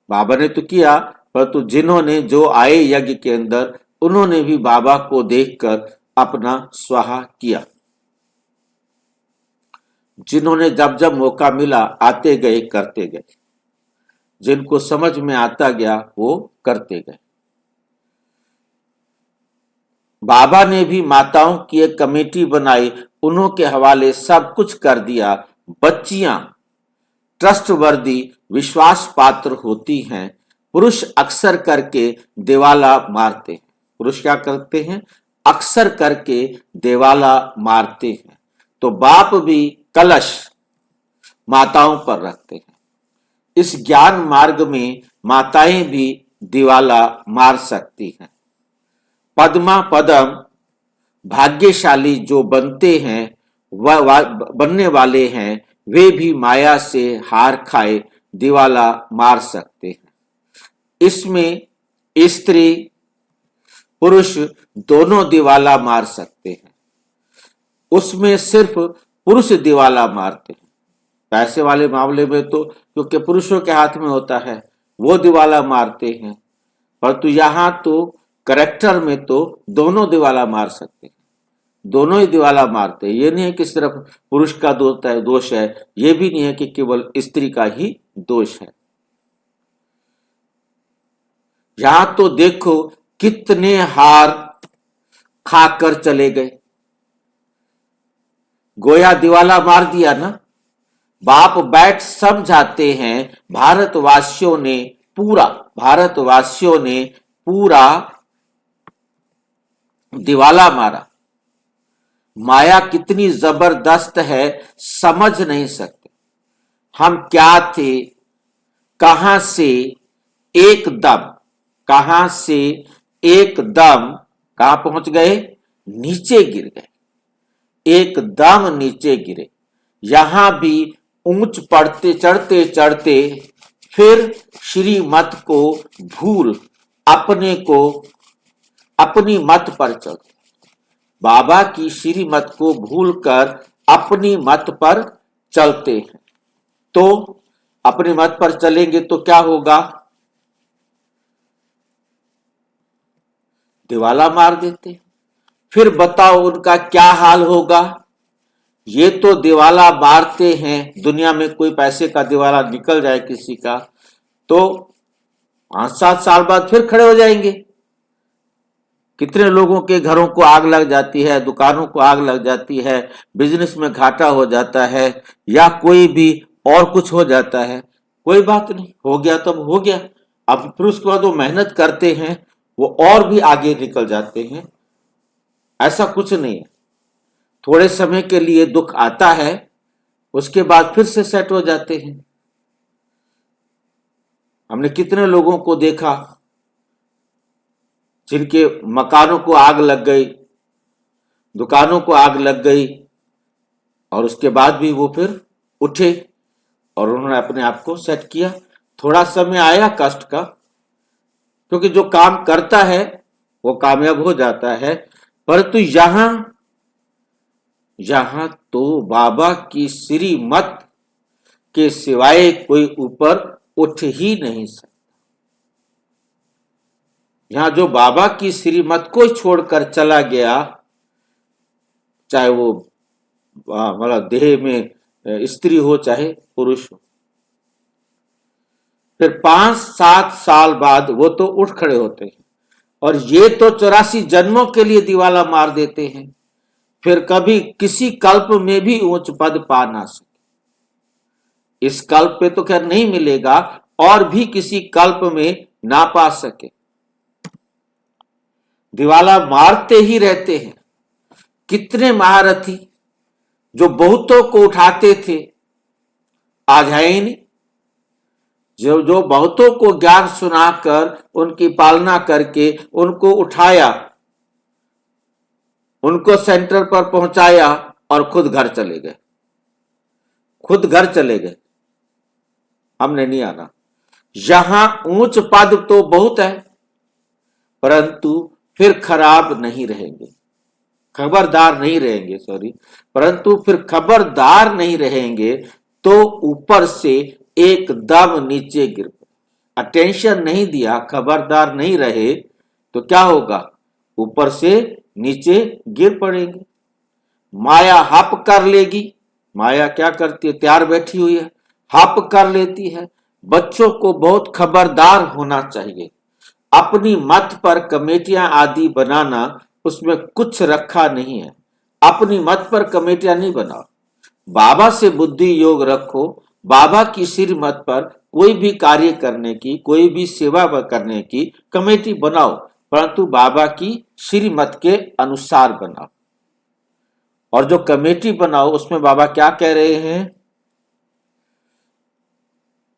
[SPEAKER 1] बाबा ने तो किया, परंतु जिन्होंने जो आए यज्ञ के अंदर उन्होंने भी बाबा को देखकर अपना स्वाहा किया। जिन्होंने जब जब मौका मिला आते गए, करते गए, जिनको समझ में आता गया वो करते गए। बाबा ने भी माताओं की एक कमेटी बनाई, उन्हों के हवाले सब कुछ कर दिया। बच्चियां ट्रस्टवर्दी विश्वास पात्र होती हैं, पुरुष अक्सर करके दिवाला मारते हैं। पुरुष क्या करते हैं? अक्सर करके दिवाला मारते हैं। तो बाप भी कलश माताओं पर रखते हैं। इस ज्ञान मार्ग में माताएं भी दिवाला मार सकती हैं। पद्मा पदम भाग्यशाली जो बनते हैं वह बनने वाले हैं, वे भी माया से हार खाए दिवाला मार सकते हैं। इसमें स्त्री पुरुष दोनों दिवाला मार सकते हैं। उसमें सिर्फ पुरुष दिवाला मारते हैं। पैसे वाले मामले में तो क्योंकि पुरुषों के हाथ में होता है वो दिवाला मारते हैं, परंतु यहां तो करेक्टर में तो दोनों दिवाला मार सकते हैं, दोनों ही दिवाला मारते हैं। ये नहीं है कि सिर्फ पुरुष का दोष है, ये भी नहीं है कि केवल स्त्री का ही दोष है। यहां तो देखो कितने हार खाकर चले गए, गोया दिवाला मार दिया ना। बाप बैठ समझाते हैं भारतवासियों ने पूरा दिवाला मारा। माया कितनी जबरदस्त है समझ नहीं सकते। हम क्या थे, कहां से एकदम कहां पहुंच गए? नीचे गिर गए, एकदम नीचे गिरे। यहां भी ऊंच पड़ते चढ़ते चढ़ते फिर श्रीमत को भूल अपनी मत पर चलते। बाबा की श्रीमत को भूलकर अपनी मत पर चलते हैं। तो अपनी मत पर चलेंगे तो क्या होगा? दिवाला मार देते। फिर बताओ उनका क्या हाल होगा। ये तो दिवाला मारते हैं, दुनिया में कोई पैसे का दिवाला निकल जाए किसी का तो 5-7 साल बाद फिर खड़े हो जाएंगे। कितने लोगों के घरों को आग लग जाती है, दुकानों को आग लग जाती है, बिजनेस में घाटा हो जाता है, या कोई भी और कुछ हो जाता है। कोई बात नहीं, हो गया तब हो गया। अब फिर उसके बाद वो मेहनत करते हैं, वो और भी आगे निकल जाते हैं। ऐसा कुछ नहीं है, थोड़े समय के लिए दुख आता है, उसके बाद फिर से सेट हो जाते हैं। हमने कितने लोगों को देखा जिनके मकानों को आग लग गई, दुकानों को आग लग गई, और उसके बाद भी वो फिर उठे और उन्होंने अपने आप को सेट किया। थोड़ा समय आया कष्ट का, क्योंकि जो काम करता है वो कामयाब हो जाता है। परंतु यहां तो बाबा की श्रीमत के सिवाय कोई ऊपर उठ ही नहीं सकता। यहां जो बाबा की श्रीमत को छोड़कर चला गया, चाहे वो मतलब देह में स्त्री हो चाहे पुरुष हो, फिर 5-7 साल बाद वो तो उठ खड़े होते हैं। और ये तो 84 जन्मों के लिए दिवाला मार देते हैं, फिर कभी किसी कल्प में भी उच्च पद पा ना सके। इस कल्प पे तो खैर नहीं मिलेगा, और भी किसी कल्प में ना पा सके। दिवाला मारते ही रहते हैं। कितने महारथी जो बहुतों को उठाते थे, आज है ही नहीं। जो बहुतों को ज्ञान सुनाकर उनकी पालना करके उनको उठाया, उनको सेंटर पर पहुंचाया और खुद घर चले गए। खुद घर चले गए, हमने नहीं आना। यहां ऊंच पद तो बहुत है, परंतु फिर खराब नहीं रहेंगे, खबरदार नहीं रहेंगे, परंतु फिर खबरदार नहीं रहेंगे तो ऊपर से एकदम नीचे गिर पड़े। अटेंशन नहीं दिया, खबरदार नहीं रहे तो क्या होगा, ऊपर से नीचे गिर पड़ेंगे। माया हप कर लेगी। माया क्या करती है, तैयार बैठी हुई है, हप कर लेती है। बच्चों को बहुत खबरदार होना चाहिए। अपनी मत पर कमेटियां आदि बनाना, उसमें कुछ रखा नहीं है। अपनी मत पर कमेटियां नहीं बनाओ, बाबा से बुद्धि योग रखो। बाबा की श्रीमत पर कोई भी कार्य करने की, कोई भी सेवा करने की कमेटी बनाओ, परंतु बाबा की श्रीमत के अनुसार बनाओ। और जो कमेटी बनाओ उसमें बाबा क्या कह रहे हैं,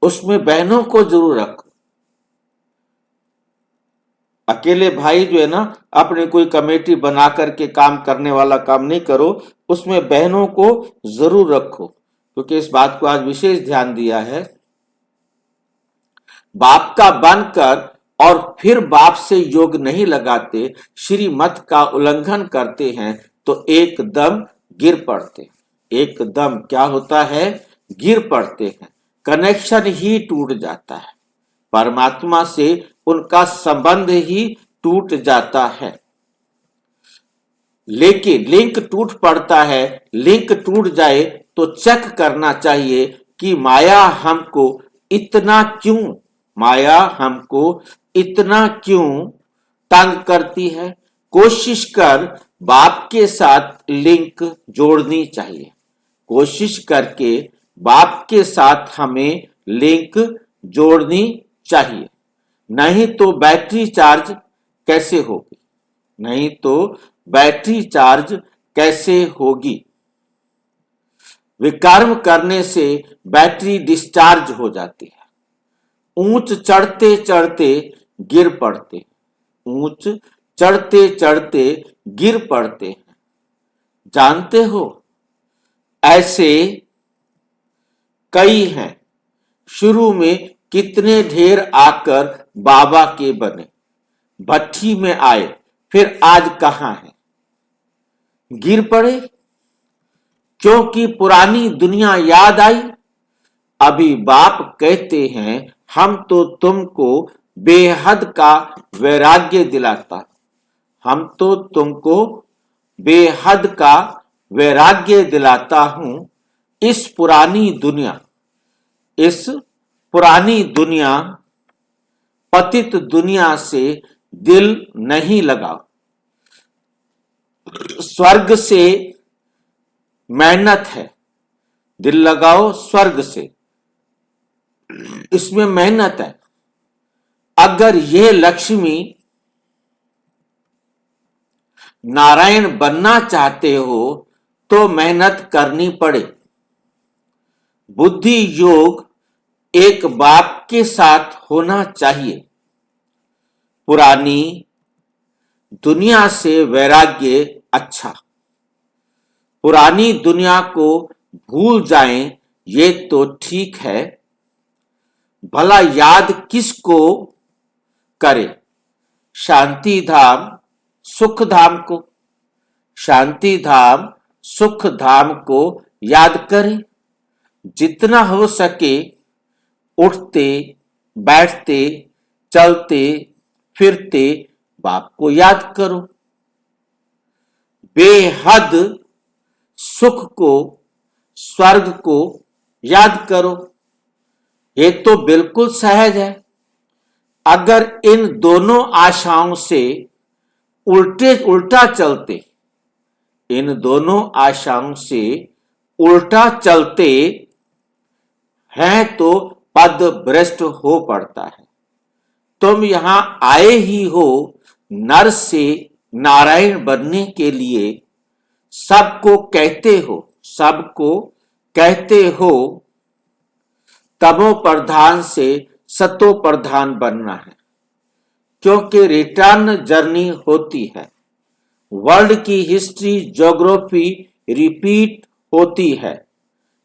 [SPEAKER 1] उसमें बहनों को जरूर रखो। अकेले भाई जो है ना, अपने कोई कमेटी बना करके काम करने वाला काम नहीं करो, उसमें बहनों को जरूर रखो, क्योंकि इस बात को आज विशेष ध्यान दिया है। बाप का बनकर और फिर बाप से योग नहीं लगाते, श्रीमत का उल्लंघन करते हैं तो एकदम गिर पड़ते। एकदम क्या होता है, गिर पड़ते हैं। कनेक्शन ही टूट जाता है, परमात्मा से उनका संबंध ही टूट जाता है। लेकिन लिंक टूट पड़ता है, लिंक टूट जाए तो चेक करना चाहिए कि माया हमको इतना क्यों तंग करती है। कोशिश कर बाप के साथ लिंक जोड़नी चाहिए। कोशिश करके बाप के साथ हमें लिंक जोड़नी चाहिए, नहीं तो बैटरी चार्ज कैसे होगी, नहीं तो बैटरी चार्ज कैसे होगी। विकर्म करने से बैटरी डिस्चार्ज हो जाती है। ऊंच चढ़ते चढ़ते गिर पड़ते, ऊंच चढ़ते चढ़ते गिर पड़ते हैं। जानते हो, ऐसे कई हैं। शुरू में कितने ढेर आकर बाबा के बने, भट्ठी में आए, फिर आज कहां है, गिर पड़े क्योंकि पुरानी दुनिया याद आई। अभी बाप कहते हैं हम तो तुमको बेहद का वैराग्य दिलाता, हम तो तुमको बेहद का वैराग्य दिलाता हूं। इस पुरानी दुनिया पतित दुनिया से दिल नहीं लगाओ। स्वर्ग से मेहनत है, दिल लगाओ स्वर्ग से, इसमें मेहनत है। अगर यह लक्ष्मी नारायण बनना चाहते हो तो मेहनत करनी पड़े। बुद्धि योग एक बाप के साथ होना चाहिए। पुरानी दुनिया से वैराग्य अच्छा। पुरानी दुनिया को भूल जाएं ये तो ठीक है, भला याद किसको करे? शांति धाम सुख धाम को, शांति धाम सुख धाम को याद करें। जितना हो सके उठते बैठते चलते फिरते बाप को याद करो। बेहद सुख को स्वर्ग को याद करो। ये तो बिल्कुल सहज है। अगर इन दोनों आशाओं से उल्टा चलते, इन दोनों आशाओं से उल्टा चलते हैं तो पद भ्रष्ट हो पड़ता है। तुम यहां आए ही हो नर से नारायण बनने के लिए। सबको कहते हो तमो प्रधान से सतो प्रधान बनना है, क्योंकि रिटर्न जर्नी होती है। वर्ल्ड की हिस्ट्री ज्योग्राफी रिपीट होती है।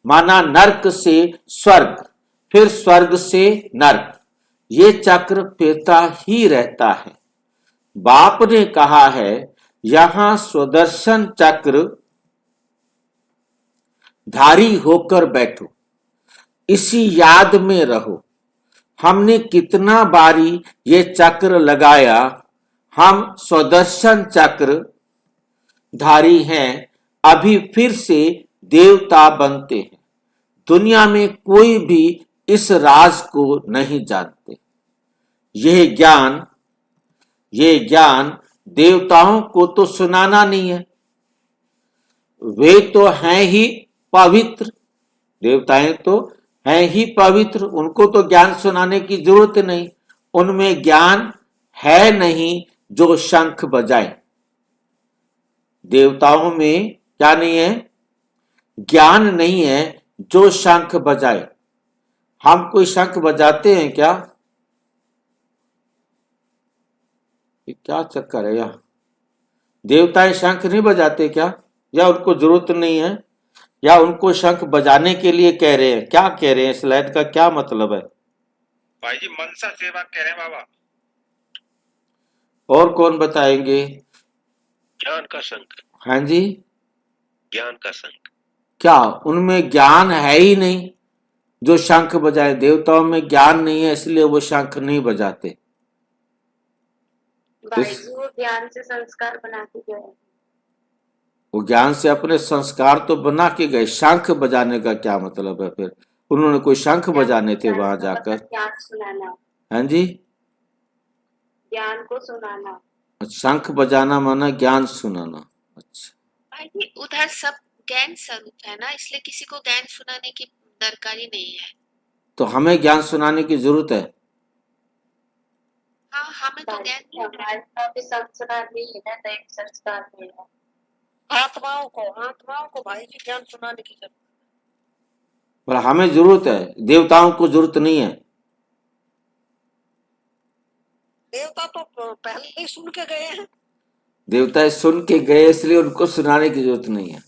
[SPEAKER 1] माना नर्क से स्वर्ग, फिर स्वर्ग से नर्क, ये चक्र फिरता ही रहता है। बाप ने कहा है यहां सुदर्शन चक्र धारी होकर बैठो, इसी याद में रहो। हमने कितना बारी ये चक्र लगाया, हम सुदर्शन चक्र धारी हैं। अभी फिर से देवता बनते हैं। दुनिया में कोई भी इस राज को नहीं जानते। यह ज्ञान देवताओं को तो सुनाना नहीं है, वे तो हैं ही पवित्र। देवताएं तो हैं ही पवित्र, उनको तो ज्ञान सुनाने की जरूरत नहीं। उनमें ज्ञान है नहीं जो शंख बजाए। देवताओं में क्या नहीं है? ज्ञान नहीं है जो शंख बजाए। हम कोई शंख बजाते हैं क्या? ये क्या चक्कर है यहाँ? देवताएं शंख नहीं बजाते क्या? या उनको जरूरत नहीं है, या उनको शंख बजाने के लिए कह रहे हैं? क्या कह रहे हैं? इस लाइन का क्या मतलब है?
[SPEAKER 6] भाई जी मनसा सेवा कह रहे हैं बाबा।
[SPEAKER 1] और कौन बताएंगे?
[SPEAKER 2] ज्ञान का शंख।
[SPEAKER 1] हाँ जी,
[SPEAKER 2] ज्ञान का शंख।
[SPEAKER 1] क्या उनमें ज्ञान है ही नहीं जो शंख बजाए? देवताओं में ज्ञान नहीं है इसलिए वो शंख नहीं बजाते।
[SPEAKER 5] भाई जी वो ज्ञान से संस्कार बना के गए।
[SPEAKER 1] वो ज्ञान से अपने संस्कार तो बना के गए, शंख बजाने का क्या मतलब है? फिर उन्होंने कोई शंख बजाने थे वहां जाकर?
[SPEAKER 5] ज्ञान सुनाना।
[SPEAKER 1] हाँ जी,
[SPEAKER 5] ज्ञान को सुनाना।
[SPEAKER 1] शंख बजाना माना ज्ञान सुनाना। अच्छा,
[SPEAKER 7] भाई जी उधर सब ज्ञान स्वरूप है ना, इसलिए किसी को ज्ञान सुनाने की दरकारी नहीं है।
[SPEAKER 1] तो हमें ज्ञान सुनाने की जरूरत है?
[SPEAKER 7] हाँ हमें तो ज्ञान नहीं है।
[SPEAKER 5] हमारे पास भी संस्कार नहीं है ना, दैव संस्कार नहीं है।
[SPEAKER 3] आत्माओं को भाई जी ज्ञान सुनाने की जरूरत।
[SPEAKER 1] पर हमें जरूरत है, देवताओं को जरूरत नहीं है।
[SPEAKER 3] देवता तो पहले ही सुन के गए हैं।
[SPEAKER 1] देवता सुन के गए इसलिए उनको सुनाने की जरूरत नहीं है।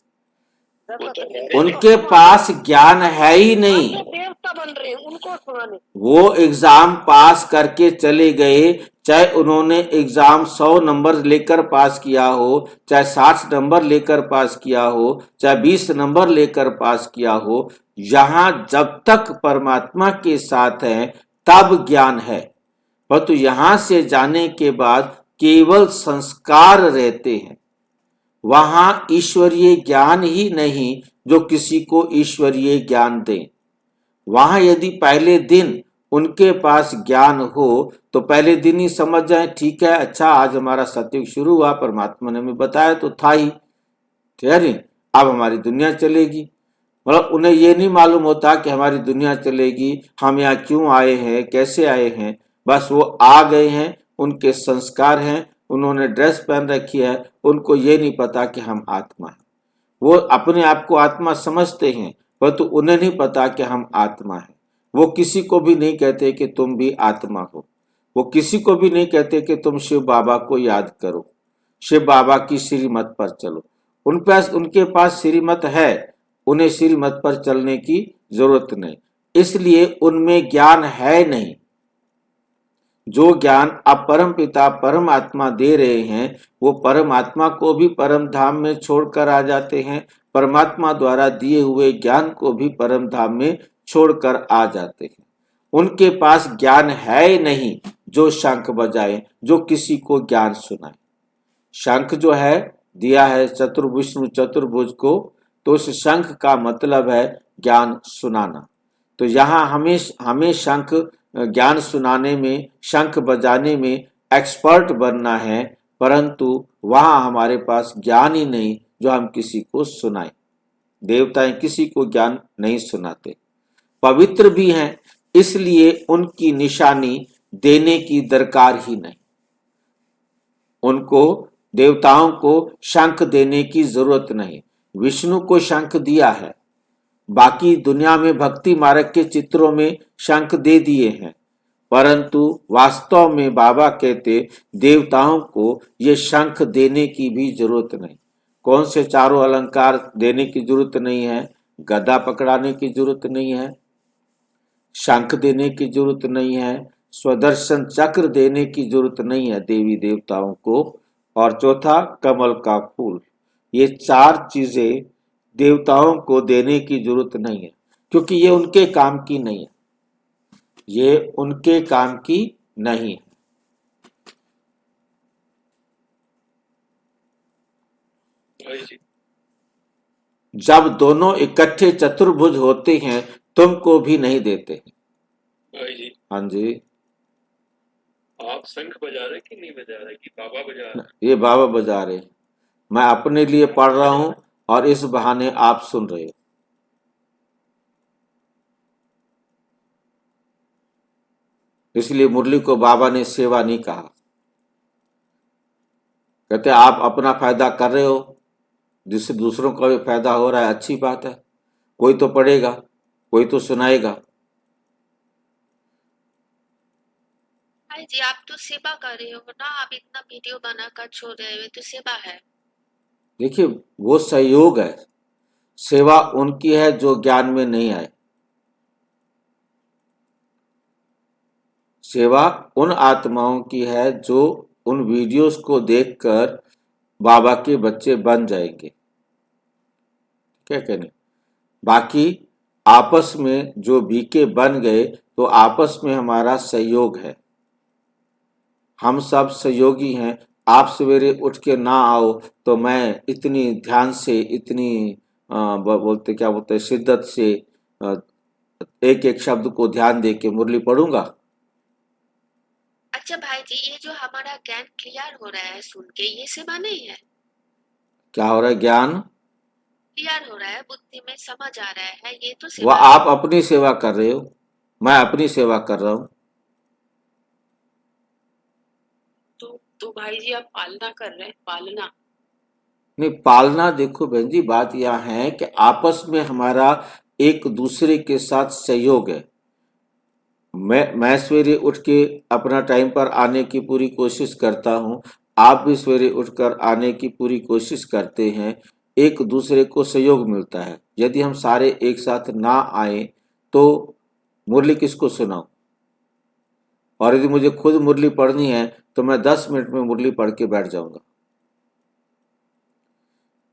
[SPEAKER 3] जरूरत
[SPEAKER 1] उनके पास ज्ञान है ही नहीं।
[SPEAKER 3] देवता बन रहे हैं, उनको सुनाने।
[SPEAKER 1] वो एग्जाम पास करके चले गए, चाहे उन्होंने एग्जाम 100 नंबर लेकर पास किया हो, चाहे 60 नंबर लेकर पास किया हो, चाहे 20 नंबर लेकर पास किया हो, यहाँ जब तक परमात्मा के साथ है तब ज्ञान है। परंतु यहाँ से जाने के बाद केवल संस्कार रहते हैं। वहां ईश्वरीय ज्ञान ही नहीं जो किसी को ईश्वरीय ज्ञान दे। वहां यदि पहले दिन उनके पास ज्ञान हो तो पहले दिन ही समझ जाए, ठीक है, अच्छा आज हमारा सतयुग शुरू हुआ, परमात्मा ने हमें बताया तो था ही, ठीक है नहीं, अब हमारी दुनिया चलेगी। मतलब उन्हें ये नहीं मालूम होता कि हमारी दुनिया चलेगी, हम यहाँ क्यों आए हैं, कैसे आए हैं। बस वो आ गए हैं, उनके संस्कार हैं, उन्होंने ड्रेस पहन रखी है, उनको ये नहीं पता कि हम आत्मा हैं। वो अपने आप को आत्मा समझते हैं परंतु उन्हें नहीं पता कि हम आत्मा हैं। वो किसी को भी नहीं कहते कि तुम भी आत्मा हो। वो किसी को भी नहीं कहते कि तुम शिव बाबा को याद करो, शिव बाबा की श्रीमत पर चलो। उनके पास श्रीमत है, उन्हें श्रीमत पर चलने की जरूरत नहीं, इसलिए उनमें ज्ञान है नहीं। जो ज्ञान अब परम पिता परमात्मा दे रहे हैं वो परमात्मा को भी परम धाम में छोड़कर आ जाते हैं, परमात्मा द्वारा दिए हुए ज्ञान को भी परम धाम में छोड़कर आ जाते हैं। उनके पास ज्ञान है नहीं जो शंख बजाए, जो किसी को ज्ञान सुनाए। शंख जो है दिया है विष्णु चतुर्भुज को, तो उस शंख का मतलब है ज्ञान सुनाना। तो यहाँ हमें शंख ज्ञान सुनाने में, शंख बजाने में एक्सपर्ट बनना है, परंतु वहां हमारे पास ज्ञान ही नहीं जो हम किसी को सुनाएं। देवताएं किसी को ज्ञान नहीं सुनाते, पवित्र भी हैं, इसलिए उनकी निशानी देने की दरकार ही नहीं। उनको, देवताओं को शंख देने की जरूरत नहीं। विष्णु को शंख दिया है, बाकी दुनिया में भक्ति मार्ग के चित्रों में शंख दे दिए हैं, परंतु वास्तव में बाबा कहते देवताओं को ये शंख देने की भी जरूरत नहीं। कौन से चारों अलंकार देने की जरूरत नहीं है, गदा पकड़ाने की जरूरत नहीं है, शंख देने की जरूरत नहीं है, स्वदर्शन चक्र देने की जरूरत नहीं है देवी देवताओं को, और चौथा कमल का फूल। ये चार चीजें देवताओं को देने की जरूरत नहीं है, क्योंकि ये उनके काम की नहीं है, ये उनके काम की नहीं है। जब दोनों इकट्ठे चतुर्भुज होते हैं तुमको भी नहीं देते हैं।
[SPEAKER 8] भाई जी,
[SPEAKER 1] हाँ जी,
[SPEAKER 8] आप शंख बजा रहे कि नहीं बजा रहे कि बाबा बजा रहे?
[SPEAKER 1] ये बाबा बजा रहे हैं, मैं अपने लिए पढ़ रहा हूं और इस बहाने आप सुन रहे हो। इसलिए मुरली को बाबा ने सेवा नहीं कहा। कहते आप अपना फायदा कर रहे हो, जिससे दूसरों का भी फायदा हो रहा है, अच्छी बात है, कोई तो पढ़ेगा, कोई तो सुनाएगा।
[SPEAKER 7] भाई जी आप तो सेवा कर रहे हो ना, आप इतना वीडियो बनाकर छोड़ रहे हो, तो सेवा है।
[SPEAKER 1] देखिए वो सहयोग है, सेवा उनकी है जो ज्ञान में नहीं आए। सेवा उन आत्माओं की है जो उन वीडियोस को देखकर बाबा के बच्चे बन जाएंगे, क्या कहने। बाकी आपस में जो बीके बन गए तो आपस में हमारा सहयोग है, हम सब सहयोगी हैं। आप सवेरे उठ के ना आओ तो मैं इतनी ध्यान से, इतनी क्या बोलते शिद्दत से एक एक शब्द को ध्यान दे के मुरली पढ़ूंगा।
[SPEAKER 7] अच्छा भाई जी, ये जो हमारा ज्ञान क्लियर हो रहा है सुन के, ये सेवा नहीं है?
[SPEAKER 1] क्या हो रहा है? ज्ञान
[SPEAKER 7] क्लियर हो रहा है, बुद्धि में समझ आ रहा है, ये तो
[SPEAKER 1] वह
[SPEAKER 7] सेवा
[SPEAKER 1] आप अपनी सेवा कर रहे हो, मैं अपनी सेवा कर रहा हूं।
[SPEAKER 3] तो भाई जी आप पालना कर रहे हैं, पालना
[SPEAKER 1] नहीं, पालना देखो बहन जी, बात यह है कि आपस में हमारा एक दूसरे के साथ सहयोग है। मैं सवेरे उठ के अपना टाइम पर आने की पूरी कोशिश करता हूं, आप भी सवेरे उठकर आने की पूरी कोशिश करते हैं, एक दूसरे को सहयोग मिलता है। यदि हम सारे एक साथ ना आए तो मुरली किसको सुनाऊं? और यदि मुझे खुद मुरली पढ़नी है तो मैं 10 मिनट में मुरली पढ़ के बैठ जाऊंगा।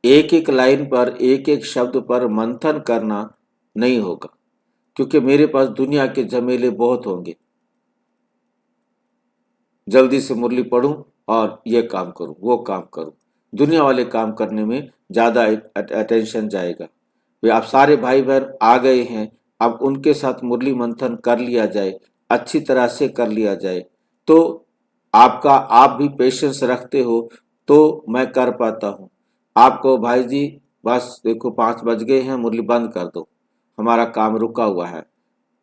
[SPEAKER 1] एक एक लाइन पर, एक एक शब्द पर मंथन करना नहीं होगा, क्योंकि मेरे पास दुनिया के झमेले बहुत होंगे। जल्दी से मुरली पढ़ूं और ये काम करूं, वो काम करूं, दुनिया वाले काम करने में ज़्यादा अटेंशन जाएगा। वे आप सारे भाई बहन आ गए हैं, अब उनके साथ मुरली मंथन कर लिया जाए, अच्छी तरह से कर लिया जाए। तो आप भी पेशेंस रखते हो तो मैं कर पाता हूँ। आपको भाई जी बस देखो 5 बज गए हैं, मुरली बंद कर दो, हमारा काम रुका हुआ है,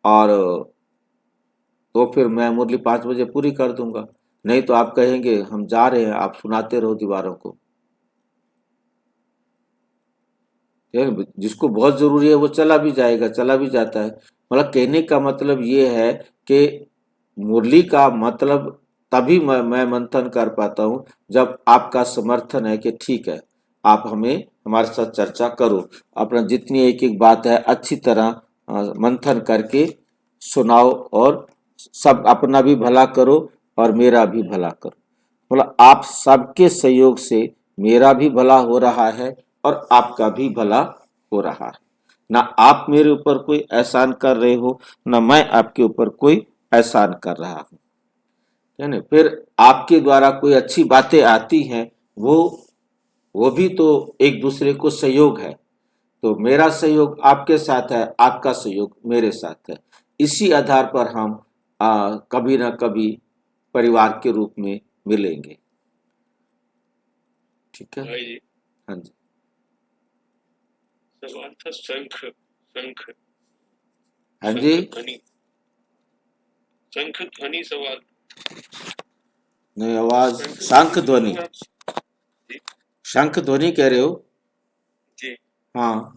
[SPEAKER 1] और तो फिर मैं मुरली 5 बजे पूरी कर दूंगा। नहीं तो आप कहेंगे हम जा रहे हैं, आप सुनाते रहो दीवारों को। जिसको बहुत जरूरी है वो चला भी जाएगा, चला भी जाता है। मतलब कहने का मतलब ये है कि मुरली का मतलब तभी मैं मंथन कर पाता हूँ जब आपका समर्थन है कि ठीक है, आप हमें हमारे साथ चर्चा करो, अपना जितनी एक एक बात है अच्छी तरह मंथन करके सुनाओ, और सब अपना भी भला करो और मेरा भी भला करो। मतलब आप सबके सहयोग से मेरा भी भला हो रहा है और आपका भी भला हो रहा है। ना आप मेरे ऊपर कोई एहसान कर रहे हो, ना मैं आपके ऊपर कोई एहसान कर रहा हूँ, है ना। फिर आपके द्वारा कोई अच्छी बातें आती हैं, वो भी तो एक दूसरे को सहयोग है। तो मेरा सहयोग आपके साथ है, आपका सहयोग मेरे साथ है। इसी आधार पर हम कभी ना कभी परिवार के रूप में मिलेंगे। ठीक है
[SPEAKER 8] भाई जी,
[SPEAKER 1] हाँ जी।
[SPEAKER 8] सवाल था शंख
[SPEAKER 1] हाँ जी,
[SPEAKER 8] शंख ध्वनि सवाल।
[SPEAKER 1] नहीं आवाज शंख ध्वनि,
[SPEAKER 8] जी
[SPEAKER 1] शंख ध्वनि कह रहे हो?
[SPEAKER 8] जी,
[SPEAKER 1] हाँ,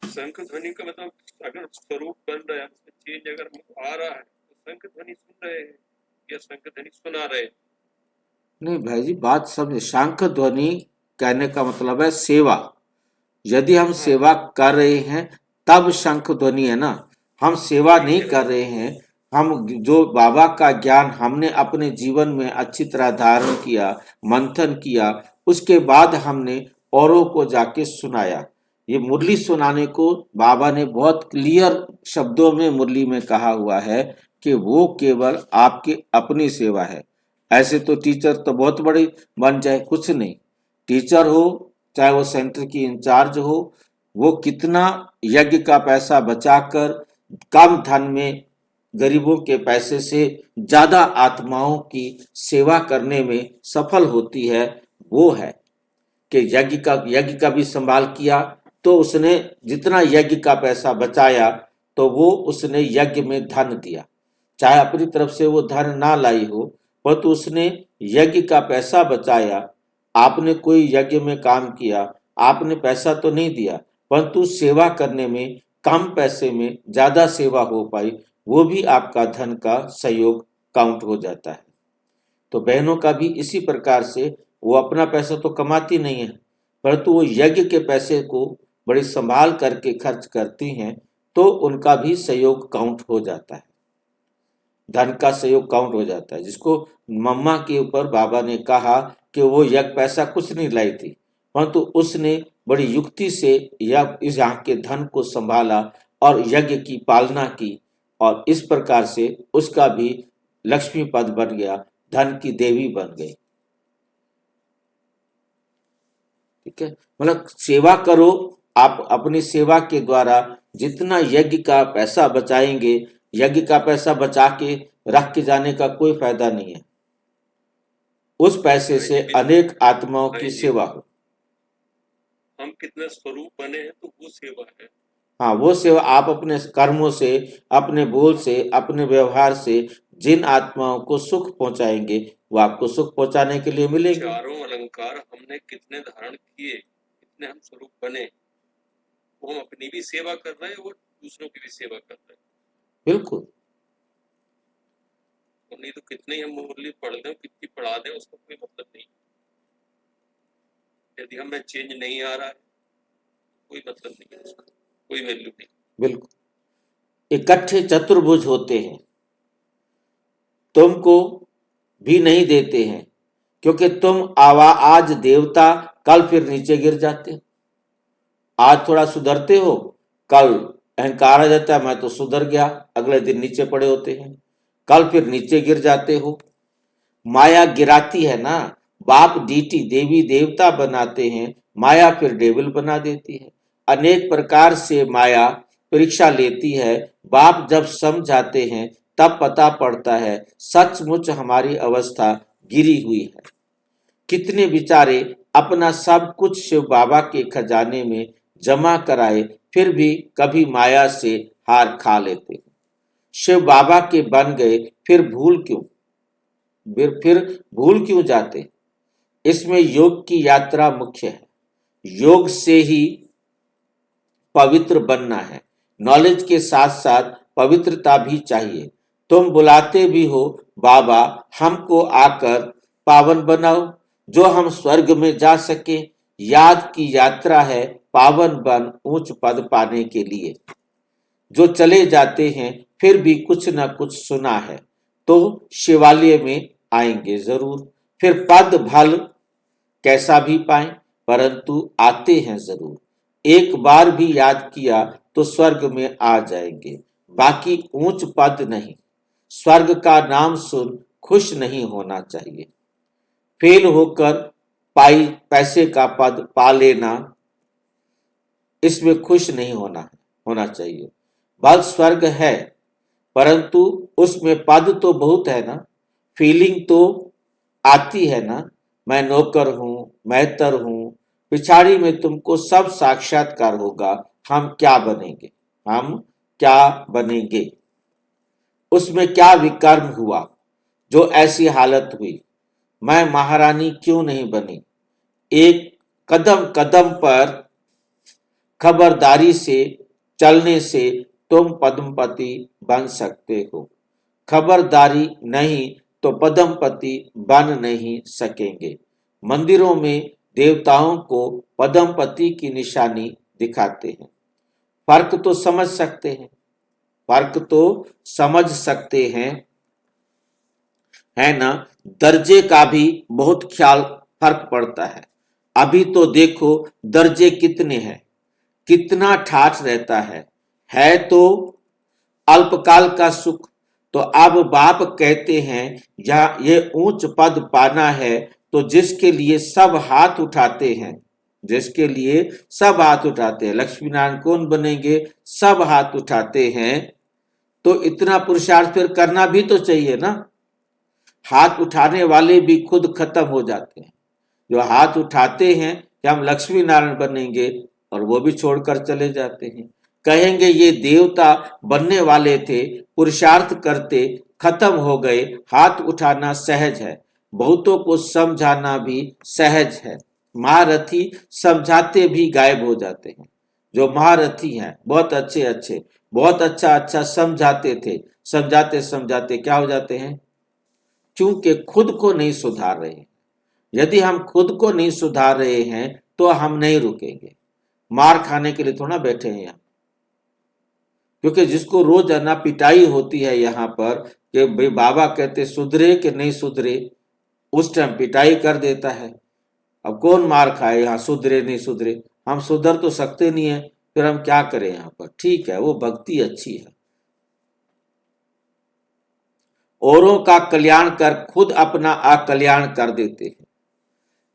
[SPEAKER 8] शंख ध्वनि का मतलब अगर स्वरूप बन रहा है, चेंज अगर आ रहा है तो शंख ध्वनि सुन रहे हैं या शंख ध्वनि सुना रहे हैं?
[SPEAKER 1] नहीं भाई जी, बात समझे। शंख ध्वनि कहने का मतलब है सेवा। यदि हम सेवा कर रहे हैं तब शंख ध्वनि है ना। हम सेवा नहीं कर रहे हैं, हम जो बाबा का ज्ञान हमने अपने जीवन में अच्छी तरह धारण किया, मंथन किया, उसके बाद हमने औरों को जाके सुनाया। ये मुरली सुनाने को बाबा ने बहुत क्लियर शब्दों में मुरली में कहा हुआ है कि वो केवल आपकी अपनी सेवा है। ऐसे तो टीचर तो बहुत बड़ी बन जाए, कुछ नहीं। टीचर हो चाहे वो सेंटर की इंचार्ज हो, वो कितना यज्ञ का पैसा बचाकर कम धन में गरीबों के पैसे से ज्यादा आत्माओं की सेवा करने में सफल होती है, वो है कि यज्ञ का भी संभाल किया, तो उसने जितना यज्ञ का पैसा बचाया तो वो उसने यज्ञ में धन दिया। चाहे अपनी तरफ से वो धन ना लाई हो, परंतु उसने यज्ञ का पैसा बचाया। आपने कोई यज्ञ में काम किया, आपने पैसा तो नहीं दिया, परंतु सेवा करने में कम पैसे में ज्यादा सेवा हो पाई, वो भी आपका धन का सहयोग काउंट हो जाता है। तो बहनों का भी इसी प्रकार से, वो अपना पैसा तो कमाती नहीं है, परंतु वो यज्ञ के पैसे को बड़ी संभाल करके खर्च करती हैं, तो उनका भी सहयोग काउंट हो जाता है, धन का सहयोग काउंट हो जाता है। जिसको मम्मा के ऊपर बाबा ने कहा कि वो यज्ञ पैसा कुछ नहीं लाई थी, परंतु उसने बड़ी युक्ति से इस यहाँ के धन को संभाला और यज्ञ की पालना की, और इस प्रकार से उसका भी लक्ष्मी पद बन गया, धन की देवी बन गई। ठीक है, मतलब सेवा करो। आप अपनी सेवा के द्वारा जितना यज्ञ का पैसा बचाएंगे, यज्ञ का पैसा बचा के रख के जाने का कोई फायदा नहीं है। उस पैसे से अनेक आत्माओं की सेवा हो।
[SPEAKER 8] हम कितने स्वरूप बने हैं तो वो सेवा है।
[SPEAKER 1] हाँ, वो सेवा आप अपने कर्मों से, अपने बोल से, अपने व्यवहार से जिन आत्माओं को सुख पहुंचाएंगे, वो आपको सुख पहुंचाने के लिए मिलेंगे।
[SPEAKER 8] चारों अलंकार हमने कितने धारण किए, कितने हम स्वरूप बने, वो हम अपनी भी सेवा कर रहे हैं, वो दूसरों की भी सेवा कर रहे हैं।
[SPEAKER 1] बिल्कुल।
[SPEAKER 8] नहीं तो कितने हम मुरली पढ़ दें, कितनी पढ़ा दें, उसका कोई मतलब नहीं। यदि हमें चेंज नहीं आ रहा है, कोई मतलब नहीं है, उसका कोई वैल्यू नहीं।
[SPEAKER 1] बिल्कुल। इकट्ठे चतुर्भुज होते हैं, तुमको भी नहीं देते हैं, क्योंकि तुम आज देवता, कल फिर नीचे गिर जाते हो। आज थोड़ा सुधरते हो, कल अहंकार आ जाता है, मैं तो सुधर गया, अगले दिन नीचे पड़े होते हैं, कल फिर नीचे गिर जाते हो। माया गिराती है ना, बाप डीटी देवी देवता बनाते हैं, माया फिर डेविल बना देती है। अनेक प्रकार से माया परीक्षा लेती है। बाप जब समझाते हैं तब पता पड़ता है सचमुच हमारी अवस्था गिरी हुई है। कितने बेचारे अपना सब कुछ शिव बाबा के खजाने में जमा कराए, फिर भी कभी माया से हार खा लेते हैं। शिव बाबा के बन गए, फिर भूल क्यों जाते? इसमें योग की यात्रा मुख्य है। योग से ही पवित्र बनना है। नॉलेज के साथ साथ पवित्रता भी चाहिए। तुम बुलाते भी हो, बाबा हमको आकर पावन बनाओ, जो हम स्वर्ग में जा सके। याद की यात्रा है पावन बन ऊंच पद पाने के लिए। जो चले जाते हैं फिर भी कुछ न कुछ सुना है, तो शिवालय में आएंगे जरूर। फिर पद भल कैसा भी पाएं, परंतु आते हैं जरूर। एक बार भी याद किया तो स्वर्ग में आ जाएंगे, बाकी ऊंच पद नहीं। स्वर्ग का नाम सुन खुश नहीं होना चाहिए। फेल होकर पैसे का पद पा लेना, इसमें खुश नहीं होना चाहिए। बस स्वर्ग है, परंतु उसमें पद तो बहुत है ना। फीलिंग तो आती है ना, मैं नौकर हूं, मेहतर हूं। पिछाड़ी में तुमको सब साक्षात्कार होगा। हम क्या बनेंगे? उसमें क्या विकर्म हुआ जो ऐसी हालत हुई? मैं महारानी क्यों नहीं बनी? एक कदम कदम पर खबरदारी से चलने से तुम पद्मपति बन सकते हो। खबरदारी नहीं तो पद्मपति बन नहीं सकेंगे। मंदिरों में देवताओं को पद्मपति की निशानी दिखाते हैं। फर्क तो समझ सकते हैं, है ना। दर्जे का भी बहुत फर्क पड़ता है। अभी तो देखो दर्जे कितने हैं, कितना ठाठ रहता है तो अल्पकाल का सुख। तो अब बाप कहते हैं ये ऊंच पद पाना है, तो जिसके लिए सब हाथ उठाते हैं, लक्ष्मी नारायण कौन बनेंगे, सब हाथ उठाते हैं। तो इतना पुरुषार्थ फिर करना भी तो चाहिए ना। हाथ उठाने वाले भी खुद खत्म हो जाते हैं। जो हाथ उठाते हैं कि हम लक्ष्मी नारायण बनेंगे, और वो भी छोड़कर चले जाते हैं। कहेंगे ये देवता बनने वाले थे, पुरुषार्थ करते खत्म हो गए। हाथ उठाना सहज है, बहुतों को समझाना भी सहज है। महारथी समझाते भी गायब हो जाते हैं। जो महारथी हैं बहुत अच्छे बहुत अच्छा समझाते थे, समझाते क्या हो जाते हैं? क्योंकि खुद को नहीं सुधार रहे हैं। यदि हम खुद को नहीं सुधार रहे हैं तो हम नहीं रुकेंगे। मार खाने के लिए थोड़ा बैठे हैं यहाँ, क्योंकि जिसको रोज अन्ना पिटाई होती है यहाँ पर कि भाई बाबा कहते सुधरे कि नहीं सुधरे, उस टाइम पिटाई कर देता है। अब कौन मार खाए यहाँ, सुधरे नहीं सुधरे? हम सुधर तो सकते नहीं है, फिर हम क्या करें यहाँ पर? ठीक है, वो भक्ति अच्छी है। औरों का कल्याण कर खुद अपना अकल्याण कर देते हैं।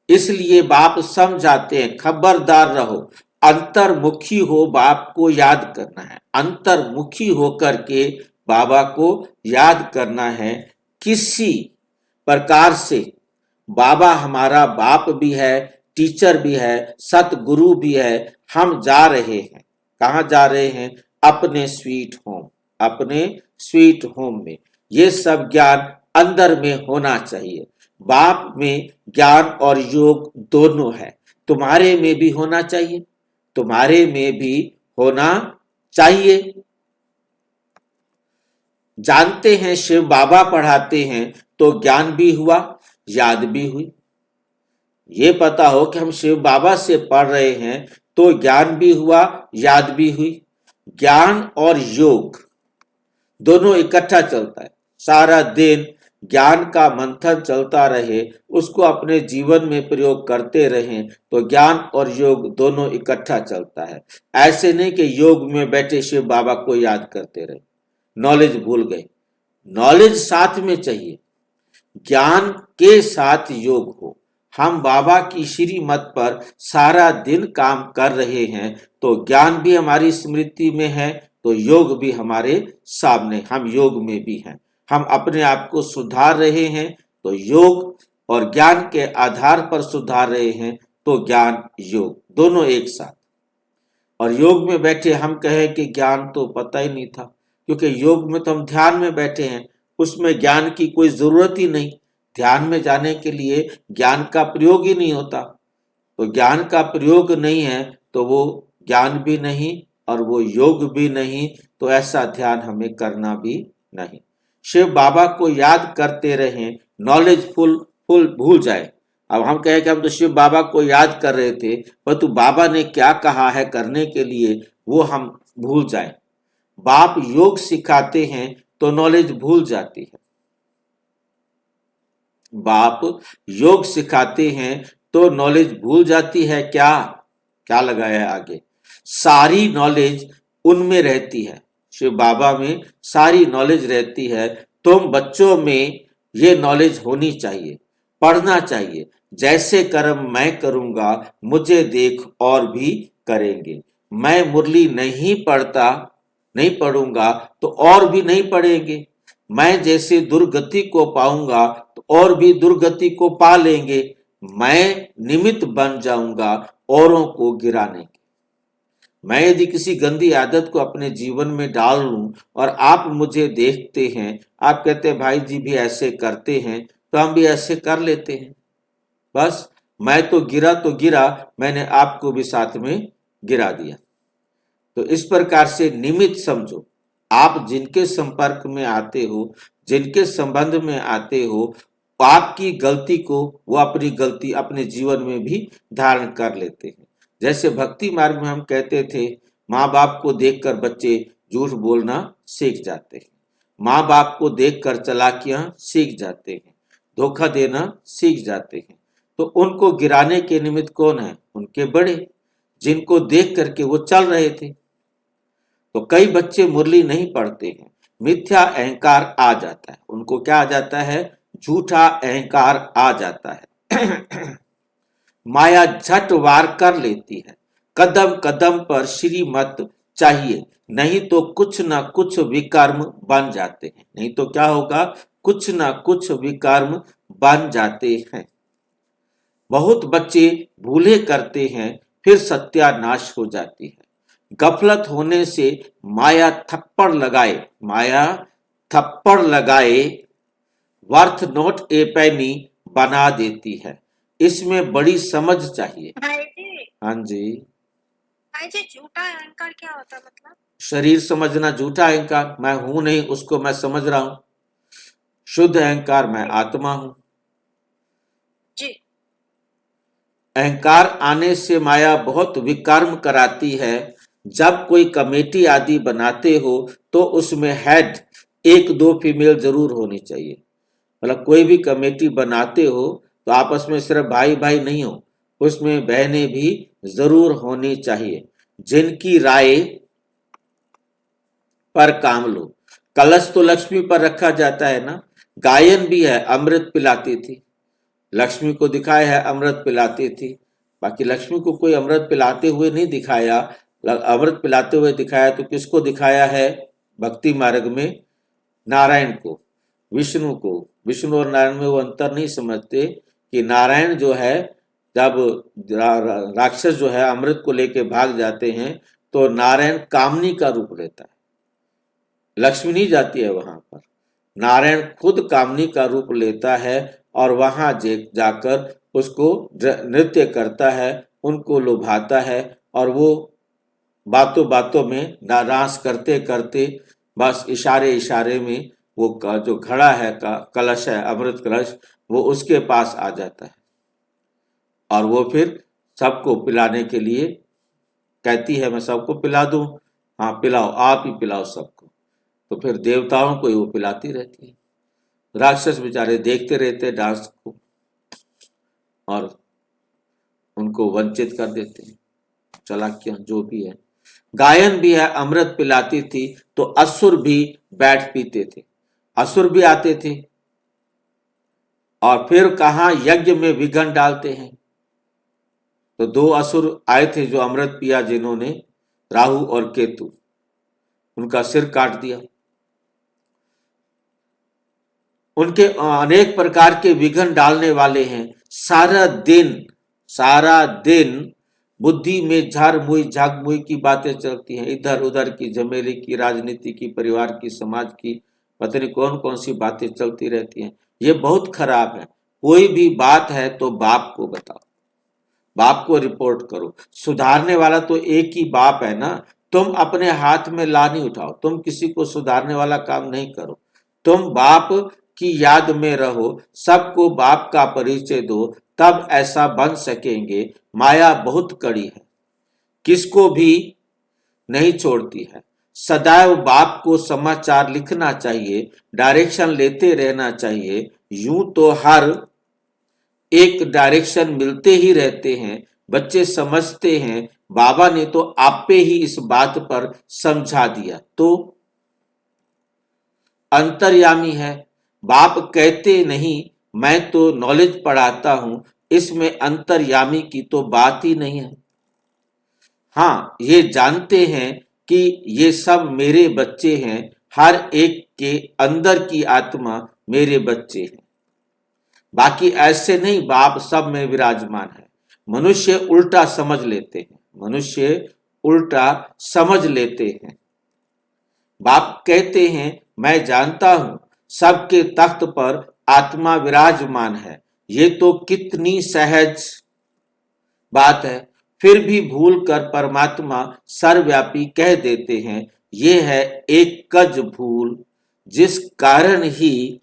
[SPEAKER 1] इसलिए बाप समझाते हैं खबरदार रहो, अंतर्मुखी हो, बाप को याद करना है। अंतर्मुखी होकर के बाबा को याद करना है। किसी प्रकार से बाबा हमारा बाप भी है, टीचर भी है, सतगुरु भी है। हम जा रहे हैं, कहाँ जा रहे हैं? अपने स्वीट होम में। ये सब ज्ञान अंदर में होना चाहिए। बाप में ज्ञान और योग दोनों है। तुम्हारे में भी होना चाहिए। जानते हैं शिव बाबा पढ़ाते हैं तो ज्ञान भी हुआ, याद भी हुई। ये पता हो कि हम शिव बाबा से पढ़ रहे हैं तो ज्ञान भी हुआ, याद भी हुई। ज्ञान और योग दोनों इकट्ठा चलता है। सारा दिन ज्ञान का मंथन चलता रहे, उसको अपने जीवन में प्रयोग करते रहें, तो ज्ञान और योग दोनों इकट्ठा चलता है। ऐसे नहीं कि योग में बैठे शिव बाबा को याद करते रहे, नॉलेज भूल गए। नॉलेज साथ में चाहिए, ज्ञान के साथ योग हो। हम बाबा की श्रीमत पर सारा दिन काम कर रहे हैं, तो ज्ञान भी हमारी स्मृति में है, तो योग भी हमारे सामने, हम योग में भी हैं। हम अपने आप को सुधार रहे हैं, तो योग और ज्ञान के आधार पर सुधार रहे हैं, तो ज्ञान योग दोनों एक साथ। और योग में बैठे हम कहें कि ज्ञान तो पता ही नहीं था, क्योंकि योग में तो हम ध्यान में बैठे हैं, उसमें ज्ञान की कोई जरूरत ही नहीं। ध्यान में जाने के लिए ज्ञान का प्रयोग ही नहीं होता, तो ज्ञान का प्रयोग नहीं है तो वो ज्ञान भी नहीं और वो योग भी नहीं, तो ऐसा ध्यान हमें करना भी नहीं। शिव बाबा को याद करते रहें, नॉलेज फुल भूल जाए। अब हम कहें कि हम तो शिव बाबा को याद कर रहे थे, परंतु बाबा ने क्या कहा है करने के लिए वो हम भूल जाए। बाप योग सिखाते हैं तो नॉलेज भूल जाती है। बाप योग सिखाते हैं तो नॉलेज भूल जाती है। क्या लगाया है आगे, सारी नॉलेज उनमें रहती है। शिव बाबा में सारी नॉलेज रहती है। तुम बच्चों में ये नॉलेज होनी चाहिए, पढ़ना चाहिए। जैसे कर्म मैं करूंगा मुझे देख और भी करेंगे। मैं मुरली नहीं पढ़ूंगा तो और भी नहीं पढ़ेंगे। मैं जैसे दुर्गति को पाऊंगा तो और भी दुर्गति को पा लेंगे। मैं निमित्त बन जाऊंगा औरों को गिराने के। मैं यदि किसी गंदी आदत को अपने जीवन में डाल लूं और आप मुझे देखते हैं, आप कहते हैं भाई जी भी ऐसे करते हैं, तो हम भी ऐसे कर लेते हैं। बस मैं तो गिरा, मैंने आपको भी साथ में गिरा दिया। तो इस प्रकार से निमित्त समझो। आप जिनके संपर्क में आते हो, जिनके संबंध में आते हो, आपकी गलती को वो अपनी गलती अपने जीवन में भी धारण कर लेते हैं। जैसे भक्ति मार्ग में हम कहते थे, माँ बाप को देखकर बच्चे झूठ बोलना सीख जाते हैं, माँ बाप को देखकर चालाकियां सीख जाते हैं, धोखा देना सीख जाते हैं। तो उनको गिराने के निमित्त कौन है? उनके बड़े, जिनको देख करके वो चल रहे थे। तो कई बच्चे मुरली नहीं पढ़ते हैं, मिथ्या अहंकार आ जाता है उनको। क्या आ जाता है? झूठा अहंकार आ जाता है। माया झट वार कर लेती है। कदम कदम पर श्रीमत चाहिए, नहीं तो कुछ ना कुछ विकर्म बन जाते हैं। नहीं तो क्या होगा? कुछ ना कुछ विकर्म बन जाते हैं। बहुत बच्चे भूले करते हैं, फिर सत्यानाश हो जाती है। गफलत होने से माया थप्पड़ लगाए वर्थ नॉट ए पेनी बना देती है। इसमें बड़ी समझ चाहिए।
[SPEAKER 3] भाई जी,
[SPEAKER 1] हाँ जी।
[SPEAKER 3] भाई जी, झूठा अहंकार क्या होता है? मतलब
[SPEAKER 1] शरीर समझना झूठा अहंकार, मैं हूं नहीं उसको मैं समझ रहा हूं। शुद्ध अहंकार मैं आत्मा हूं।
[SPEAKER 3] जी,
[SPEAKER 1] अहंकार आने से माया बहुत विकर्म कराती है। जब कोई कमेटी आदि बनाते हो तो उसमें हेड 1-2 फीमेल जरूर होनी चाहिए। मतलब कोई भी कमेटी बनाते हो तो आपस में सिर्फ भाई भाई नहीं हो, उसमें बहनें भी जरूर होनी चाहिए, जिनकी राय पर काम लो। कलश तो लक्ष्मी पर रखा जाता है ना। गायन भी है, अमृत पिलाती थी, लक्ष्मी को दिखाया है अमृत पिलाती थी। बाकी लक्ष्मी को कोई अमृत पिलाते हुए नहीं दिखाया। अमृत पिलाते हुए दिखाया तो किसको दिखाया है? भक्ति मार्ग में नारायण को, विष्णु को। विष्णु और नारायण में वो अंतर नहीं समझते कि नारायण जो है, जब राक्षस जो है अमृत को लेके भाग जाते हैं तो नारायण कामनी का रूप लेता है, लक्ष्मी नहीं जाती है वहां पर। नारायण खुद कामनी का रूप लेता है और वहां जाकर उसको नृत्य करता है, उनको लुभाता है, और वो बातों बातों में नाराज करते करते बस इशारे में वो जो घड़ा है कलश है, अमृत कलश, वो उसके पास आ जाता है और वो फिर सबको पिलाने के लिए कहती है, मैं सबको पिला दूं। हाँ पिलाओ, आप ही पिलाओ सबको। तो फिर देवताओं को ही वो पिलाती रहती है। राक्षस बेचारे देखते रहते डांस को और उनको वंचित कर देते हैं। चालाकियां जो भी है। गायन भी है, अमृत पिलाती थी तो असुर भी बैठ पीते थे। असुर भी आते थे, और फिर कहाँ यज्ञ में विघ्न डालते हैं। तो 2 असुर आए थे जो अमृत पिया, जिन्होंने राहु और केतु, उनका सिर काट दिया। उनके अनेक प्रकार के विघ्न डालने वाले हैं। सारा दिन बुद्धि में झारमुई झागमुई की बातें चलती हैं, इधर उधर की, झमेले की, राजनीति की, परिवार की, समाज की, पता नहीं कौन कौन सी बातें चलती रहती हैं। ये बहुत खराब है। कोई भी बात है तो बाप को बताओ, बाप को रिपोर्ट करो। सुधारने वाला तो एक ही बाप है ना। तुम अपने हाथ में लानी उठाओ, तुम किसी को सुधारने वाला काम नहीं करो। तुम बाप की याद में रहो, सबको बाप का परिचय दो, तब ऐसा बन सकेंगे। माया बहुत कड़ी है, किसको भी नहीं छोड़ती है। सदैव बाप को समाचार लिखना चाहिए, डायरेक्शन लेते रहना चाहिए। यूं तो हर एक डायरेक्शन मिलते ही रहते हैं, बच्चे समझते हैं। बाबा ने तो आप पे ही इस बात पर समझा दिया, तो अंतर्यामी है। बाप कहते नहीं मैं तो नॉलेज पढ़ाता हूं, इसमें अंतर्यामी की तो बात ही नहीं है। हाँ, ये जानते हैं कि ये सब मेरे बच्चे हैं, हर एक के अंदर की आत्मा मेरे बच्चे हैं। बाकी ऐसे नहीं बाप सब में विराजमान है। मनुष्य उल्टा समझ लेते हैं, मनुष्य उल्टा समझ लेते हैं। बाप कहते हैं मैं जानता हूं सबके तख्त पर आत्मा विराजमान है। ये तो कितनी सहज बात है, फिर भी भूल कर परमात्मा सर्वव्यापी कह देते हैं। ये है एक कज भूल, जिस कारण ही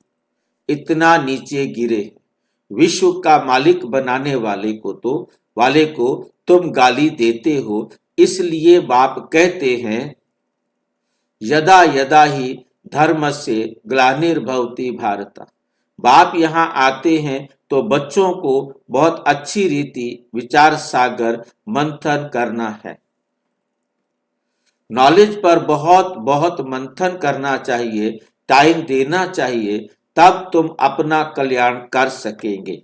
[SPEAKER 1] इतना नीचे गिरे। विश्व का मालिक बनाने वाले को तुम गाली देते हो, इसलिए बाप कहते हैं यदा यदा ही धर्म से ग्लानिर्भवति भारत। बाप यहाँ आते हैं तो बच्चों को बहुत अच्छी रीति विचार सागर मंथन करना है। नॉलेज पर बहुत बहुत मंथन करना चाहिए, टाइम देना चाहिए, तब तुम अपना कल्याण कर सकेंगे।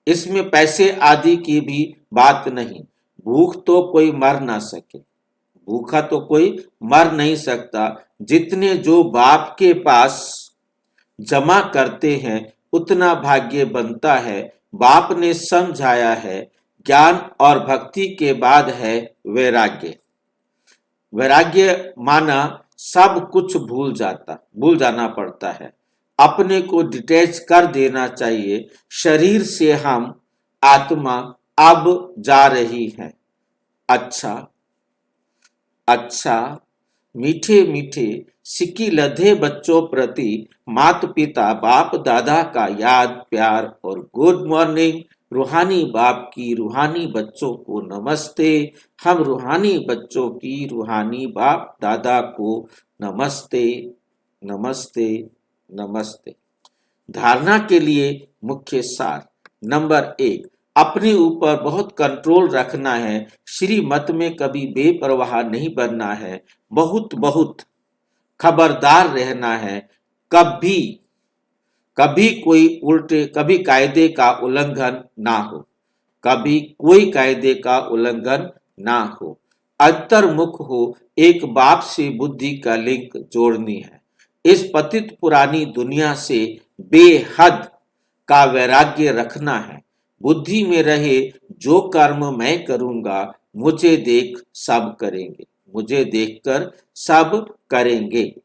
[SPEAKER 1] इसमें पैसे आदि की भी बात नहीं। भूख तो कोई मर ना सके, भूखा तो कोई मर नहीं सकता। जितने जो बाप के पास जमा करते हैं उतना भाग्य बनता है। बाप ने समझाया है ज्ञान और भक्ति के बाद है वैराग्य। वैराग्य माना सब कुछ भूल जाना पड़ता है, अपने को डिटैच कर देना चाहिए। शरीर से हम आत्मा अब जा रही है। अच्छा मीठे मीठे सिक्की लधे बच्चों प्रति माता पिता बाप दादा का याद प्यार और गुड मॉर्निंग। रूहानी बाप की रूहानी बच्चों को नमस्ते। हम रूहानी बच्चों की रूहानी बाप दादा को नमस्ते नमस्ते नमस्ते। धारणा के लिए मुख्य सार। नंबर 1, अपने ऊपर बहुत कंट्रोल रखना है। श्रीमत में कभी बेपरवाह नहीं बनना है। बहुत खबरदार रहना है। कभी कायदे का उल्लंघन ना हो, कभी कोई कायदे का उल्लंघन ना हो। अंतर्मुख हो, एक बाप से बुद्धि का लिंक जोड़नी है। इस पतित पुरानी दुनिया से बेहद का वैराग्य रखना है। बुद्धि में रहे जो कर्म मैं करूंगा मुझे देख सब करेंगे, मुझे देखकर सब करेंगे।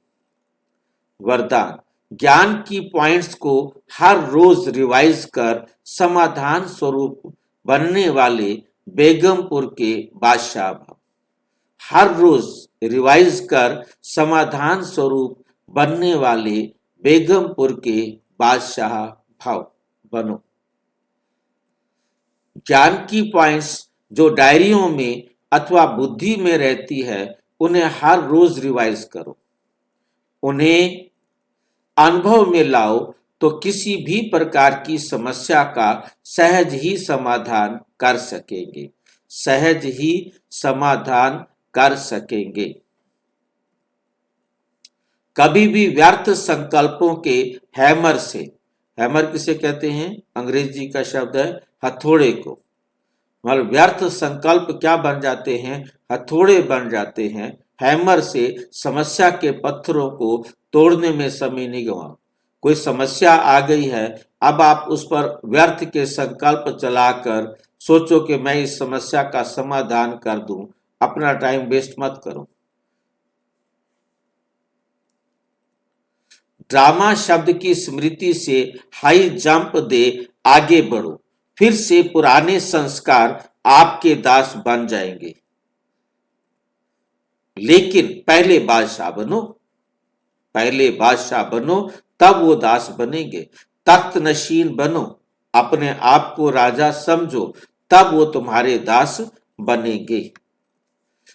[SPEAKER 1] वरदान। ज्ञान की पॉइंट्स को हर रोज रिवाइज कर समाधान स्वरूप बनने वाले बेगमपुर के बादशाह भव। हर रोज रिवाइज कर समाधान स्वरूप बनने वाले बेगमपुर के बादशाह भव बनो। ज्ञान की पॉइंट्स जो डायरियों में अथवा बुद्धि में रहती है उन्हें हर रोज रिवाइज करो, उन्हें अनुभव में लाओ तो किसी भी प्रकार की समस्या का सहज ही समाधान कर सकेंगे, सहज ही समाधान कर सकेंगे। कभी भी व्यर्थ संकल्पों के हैमर से हैमर किसे कहते हैं? अंग्रेजी का शब्द है हथौड़े को। मतलब व्यर्थ संकल्प क्या बन जाते हैं? हथौड़े बन जाते हैं। हैमर से समस्या के पत्थरों को तोड़ने में समय नहीं गवा। कोई समस्या आ गई है, अब आप उस पर व्यर्थ के संकल्प चलाकर सोचो कि मैं इस समस्या का समाधान कर दूं, अपना टाइम वेस्ट मत करो। ड्रामा शब्द की स्मृति से हाई जंप दे आगे बढ़ो, फिर से पुराने संस्कार आपके दास बन जाएंगे। लेकिन पहले बादशाह बनो, पहले बादशाह बनो, तब वो दास बनेंगे। तख्त नशीन बनो, अपने आप को राजा समझो, तब वो तुम्हारे दास बनेंगे।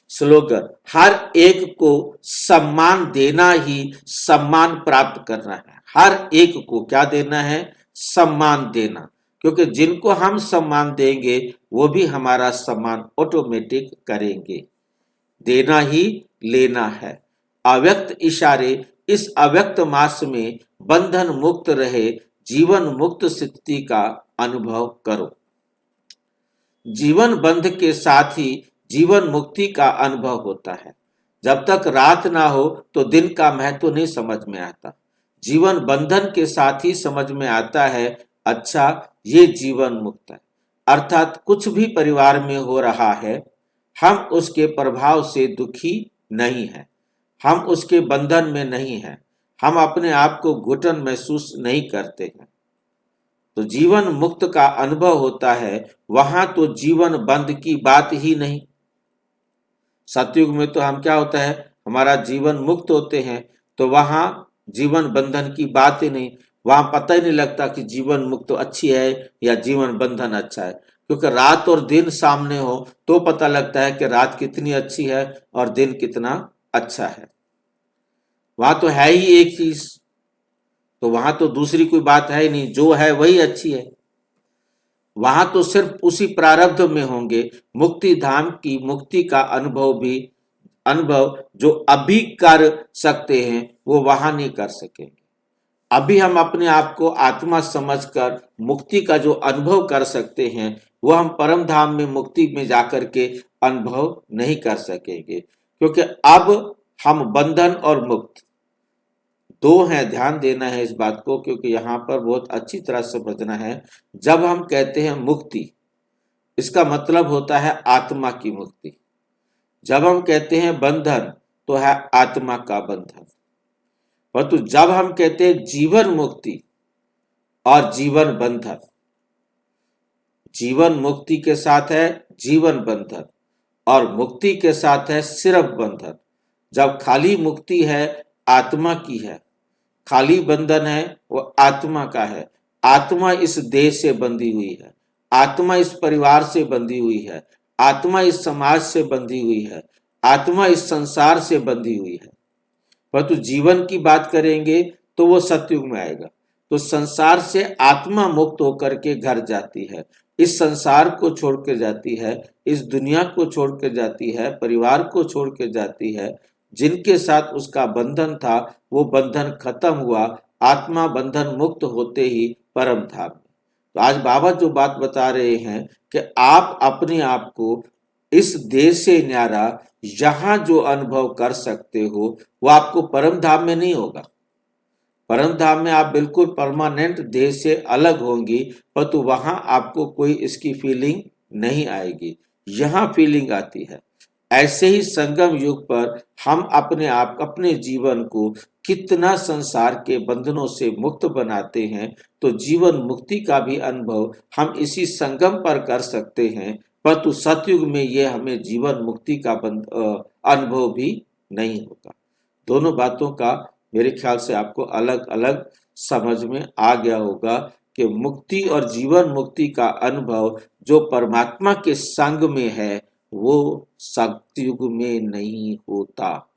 [SPEAKER 1] स्लोगन, हर एक को सम्मान देना ही सम्मान प्राप्त करना है। हर एक को क्या देना है? सम्मान देना, क्योंकि जिनको हम सम्मान देंगे वो भी हमारा सम्मान ऑटोमेटिक करेंगे। देना ही लेना है। अव्यक्त इशारे, इस अव्यक्त मास में बंधन मुक्त रहे, जीवन मुक्त स्थिति का अनुभव करो। जीवन बंध के साथ ही जीवन मुक्ति का अनुभव होता है। जब तक रात ना हो तो दिन का महत्व नहीं समझ में आता। जीवन बंधन के साथ ही समझ में आता है, अच्छा ये जीवन मुक्त है। अर्थात कुछ भी परिवार में हो रहा है, हम उसके प्रभाव से दुखी नहीं हैं, हम उसके बंधन में नहीं हैं, हम अपने आप को घुटन महसूस नहीं करते हैं। तो जीवन मुक्त का अनुभव होता है, वहां तो जीवन बंध की बात ही नहीं। सतयुग में तो हम क्या होता है, हमारा जीवन मुक्त होते हैं, तो वहां जीवन बंधन की बात ही नहीं। वहां पता ही नहीं लगता कि जीवन मुक्त अच्छी है या जीवन बंधन अच्छा है, क्योंकि रात और दिन सामने हो तो पता लगता है कि रात कितनी अच्छी है और दिन कितना अच्छा है। वहां तो है ही एक चीज, तो वहां तो दूसरी कोई बात है ही नहीं, जो है वही अच्छी है। वहां तो सिर्फ उसी प्रारब्ध में होंगे। मुक्ति धाम की मुक्ति का अनुभव जो अभी कर सकते हैं वो वहां नहीं कर सकेंगे। अभी हम अपने आप को आत्मा समझकर मुक्ति का जो अनुभव कर सकते हैं वो हम परम धाम में मुक्ति में जाकर के अनुभव नहीं कर सकेंगे, क्योंकि अब हम बंधन और मुक्त दो हैं। ध्यान देना है इस बात को, क्योंकि यहाँ पर बहुत अच्छी तरह समझना है। जब हम कहते हैं मुक्ति, इसका मतलब होता है आत्मा की मुक्ति। जब हम कहते हैं बंधन, तो है आत्मा का बंधन। परंतु जब हम कहते हैं जीवन मुक्ति और जीवन बंधन, जीवन मुक्ति के साथ है जीवन बंधन और मुक्ति के साथ है सिर्फ बंधन। जब खाली मुक्ति है आत्मा की है, खाली बंधन है वो आत्मा का है। आत्मा इस देह से बंधी हुई है, आत्मा इस परिवार से बंधी हुई है, आत्मा इस समाज से बंधी हुई है, आत्मा इस संसार से बंधी हुई है। परंतु जीवन की बात करेंगे तो वो सतयुग में आएगा। तो संसार से आत्मा मुक्त होकर के घर जाती है, इस संसार को छोड़ के जाती है, इस दुनिया को छोड़ के जाती है, परिवार को छोड़ के जाती है। जिनके साथ उसका बंधन था वो बंधन खत्म हुआ, आत्मा बंधन मुक्त होते ही परम धाम में। तो आज बाबा जो बात बता रहे हैं कि आप अपने आप को इस देह से न्यारा यहाँ जो अनुभव कर सकते हो वो आपको परम धाम में नहीं होगा। परम धाम में आप बिल्कुल परमानेंट देह से अलग होंगी, परंतु वहां आपको कोई इसकी फीलिंग नहीं आएगी, यहाँ फीलिंग आती है। ऐसे ही संगम युग पर हम अपने आप अपने जीवन को कितना संसार के बंधनों से मुक्त बनाते हैं, तो जीवन मुक्ति का भी अनुभव हम इसी संगम पर कर सकते हैं। परंतु सतयुग में यह हमें जीवन मुक्ति का अनुभव भी नहीं होगा। दोनों बातों का मेरे ख्याल से आपको अलग अलग समझ में आ गया होगा कि मुक्ति और जीवन मुक्ति का अनुभव जो परमात्मा के संग में है वो सतयुग में नहीं होता,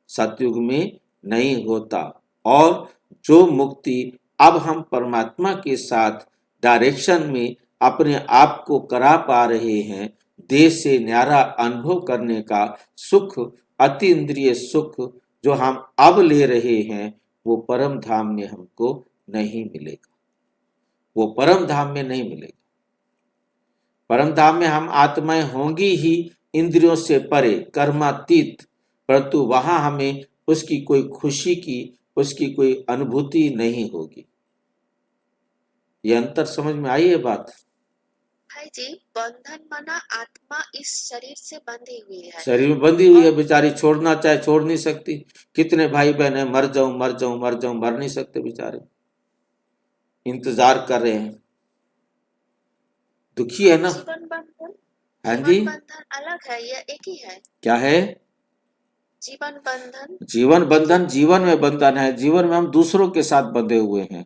[SPEAKER 1] सतयुग में नहीं होता। और जो मुक्ति अब हम परमात्मा के साथ डायरेक्शन में अपने आप को करा पा रहे हैं, देह से न्यारा अनुभव करने का सुख, अतीन्द्रिय सुख जो हम अब ले रहे हैं, वो परम धाम में हमको नहीं मिलेगा। वो परम धाम में नहीं मिलेगा। परम धाम में हम आत्माएं होंगी ही इंद्रियों से परे, कर्मातीत, परंतु वहां हमें उसकी कोई खुशी की, उसकी कोई अनुभूति नहीं होगी। ये अंतर समझ में आई है बात?
[SPEAKER 7] भाई जी, बंधन माना आत्मा इस शरीर से बंधी हुई है।
[SPEAKER 1] शरीर में बंधी हुई है, बेचारी छोड़ना चाहे छोड़ नहीं सकती। कितने भाई बहन है, मर जाऊं मर जाऊं मर जाऊं, मर नहीं सकते बेचारे, इंतजार कर रहे हैं, दुखी है ना।
[SPEAKER 7] जीवन बंधन,
[SPEAKER 1] हाँ जी,
[SPEAKER 7] जीवन बंधन अलग है या एक ही है?
[SPEAKER 1] क्या है?
[SPEAKER 7] जीवन बंधन,
[SPEAKER 1] जीवन बंधन जीवन में बंधन है। जीवन में हम दूसरों के साथ बंधे हुए हैं।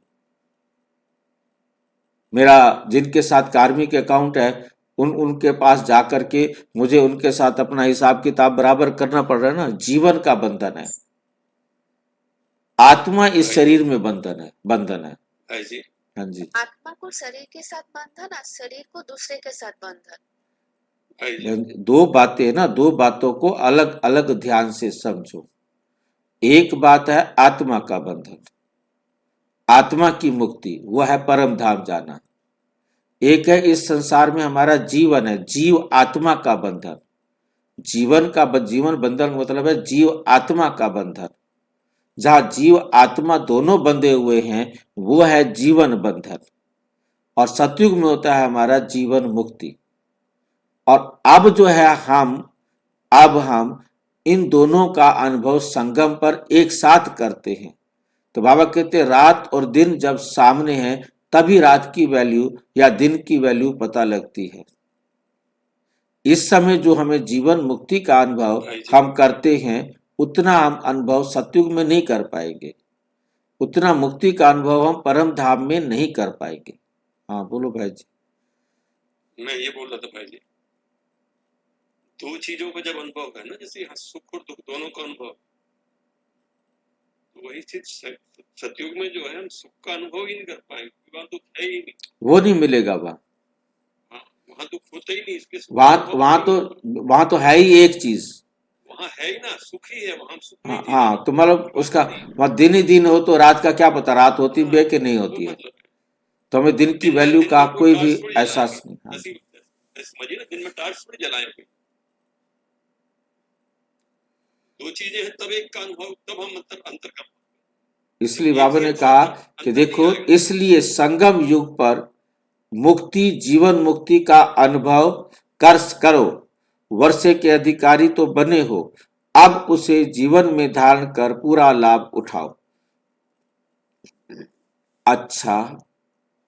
[SPEAKER 1] मेरा जिनके साथ कार्मिक अकाउंट है, उनके पास जाकर के मुझे उनके साथ अपना हिसाब किताब बराबर करना पड़ रहा है ना। जीवन का बंधन है। आत्मा इस शरीर में बंधन है।
[SPEAKER 8] है जी।
[SPEAKER 1] हाँ जी,
[SPEAKER 7] आत्मा को शरीर के साथ बंधन और शरीर को दूसरे के साथ बंधन।
[SPEAKER 8] है जी।
[SPEAKER 1] दो बातें है ना, दो बातों को अलग अलग ध्यान से समझो। एक बात है आत्मा का बंधन, आत्मा की मुक्ति, वह है परम धाम जाना। एक है इस संसार में हमारा जीवन है, जीव आत्मा का बंधन। जीवन बंधन मतलब है जीव आत्मा का बंधन। जहां जीव आत्मा दोनों बंधे हुए हैं वो है जीवन बंधन। और सतयुग में होता है हमारा जीवन मुक्ति। और अब जो है अब हम इन दोनों का अनुभव संगम पर एक साथ करते हैं। तो बाबा कहते हैं रात और दिन जब सामने हैं तभी रात की वैल्यू या दिन की वैल्यू पता लगती है। इस समय जो हमें जीवन मुक्ति का अनुभव हम करते हैं उतना हम अनुभव सतयुग में नहीं कर पाएंगे, उतना मुक्ति का अनुभव हम परम धाम में नहीं कर पाएंगे। हाँ बोलो भाई जी।
[SPEAKER 8] मैं ये बोल रहा था भाई जी, दो चीजों का जब अनुभव है ना, जैसे सुख और दुख दोनों का अनुभव, तो वही चीज सतयुग में जो है हम सुख का अनुभव ही नहीं कर पाएंगे, वहां दुख है ही नहीं,
[SPEAKER 1] वो नहीं मिलेगा वहां।
[SPEAKER 8] हाँ, वहां दुख होता ही नहीं। इसके
[SPEAKER 1] वहां तो है ही एक चीज,
[SPEAKER 8] वहां है ही ना, सुख ही है वहां, सुख
[SPEAKER 1] हाँ,
[SPEAKER 8] नहीं
[SPEAKER 1] हाँ तो मतलब उसका वहां दिन ही दिन हो तो रात का क्या पता, रात होती भी है कि नहीं होती है। तो हमें दिन की वैल्यू का कोई भी एहसास नहीं। हाँ।
[SPEAKER 8] समझिए ना, दिन में टार्च थोड़ी जलाए हुए, दो चीजें हैं तब एक का अनुभव, तब हम अंतर कर।
[SPEAKER 1] इसलिए बाबा ने कहा कि देखो, इसलिए संगम युग पर मुक्ति, जीवन मुक्ति का अनुभव करो। वर्षे के अधिकारी तो बने हो, अब उसे जीवन में धारण कर पूरा लाभ उठाओ। अच्छा,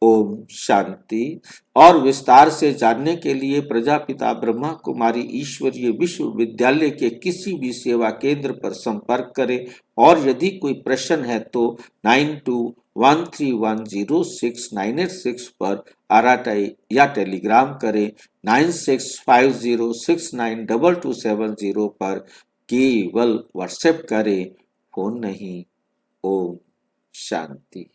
[SPEAKER 1] ओम शांति। और विस्तार से जानने के लिए प्रजापिता ब्रह्मा कुमारी ईश्वरीय विश्वविद्यालय के किसी भी सेवा केंद्र पर संपर्क करें। और यदि कोई प्रश्न है तो 9213106986 पर आरटी या टेलीग्राम करें। 9650692270 पर केवल व्हाट्सएप करें, फोन नहीं। ओम शांति।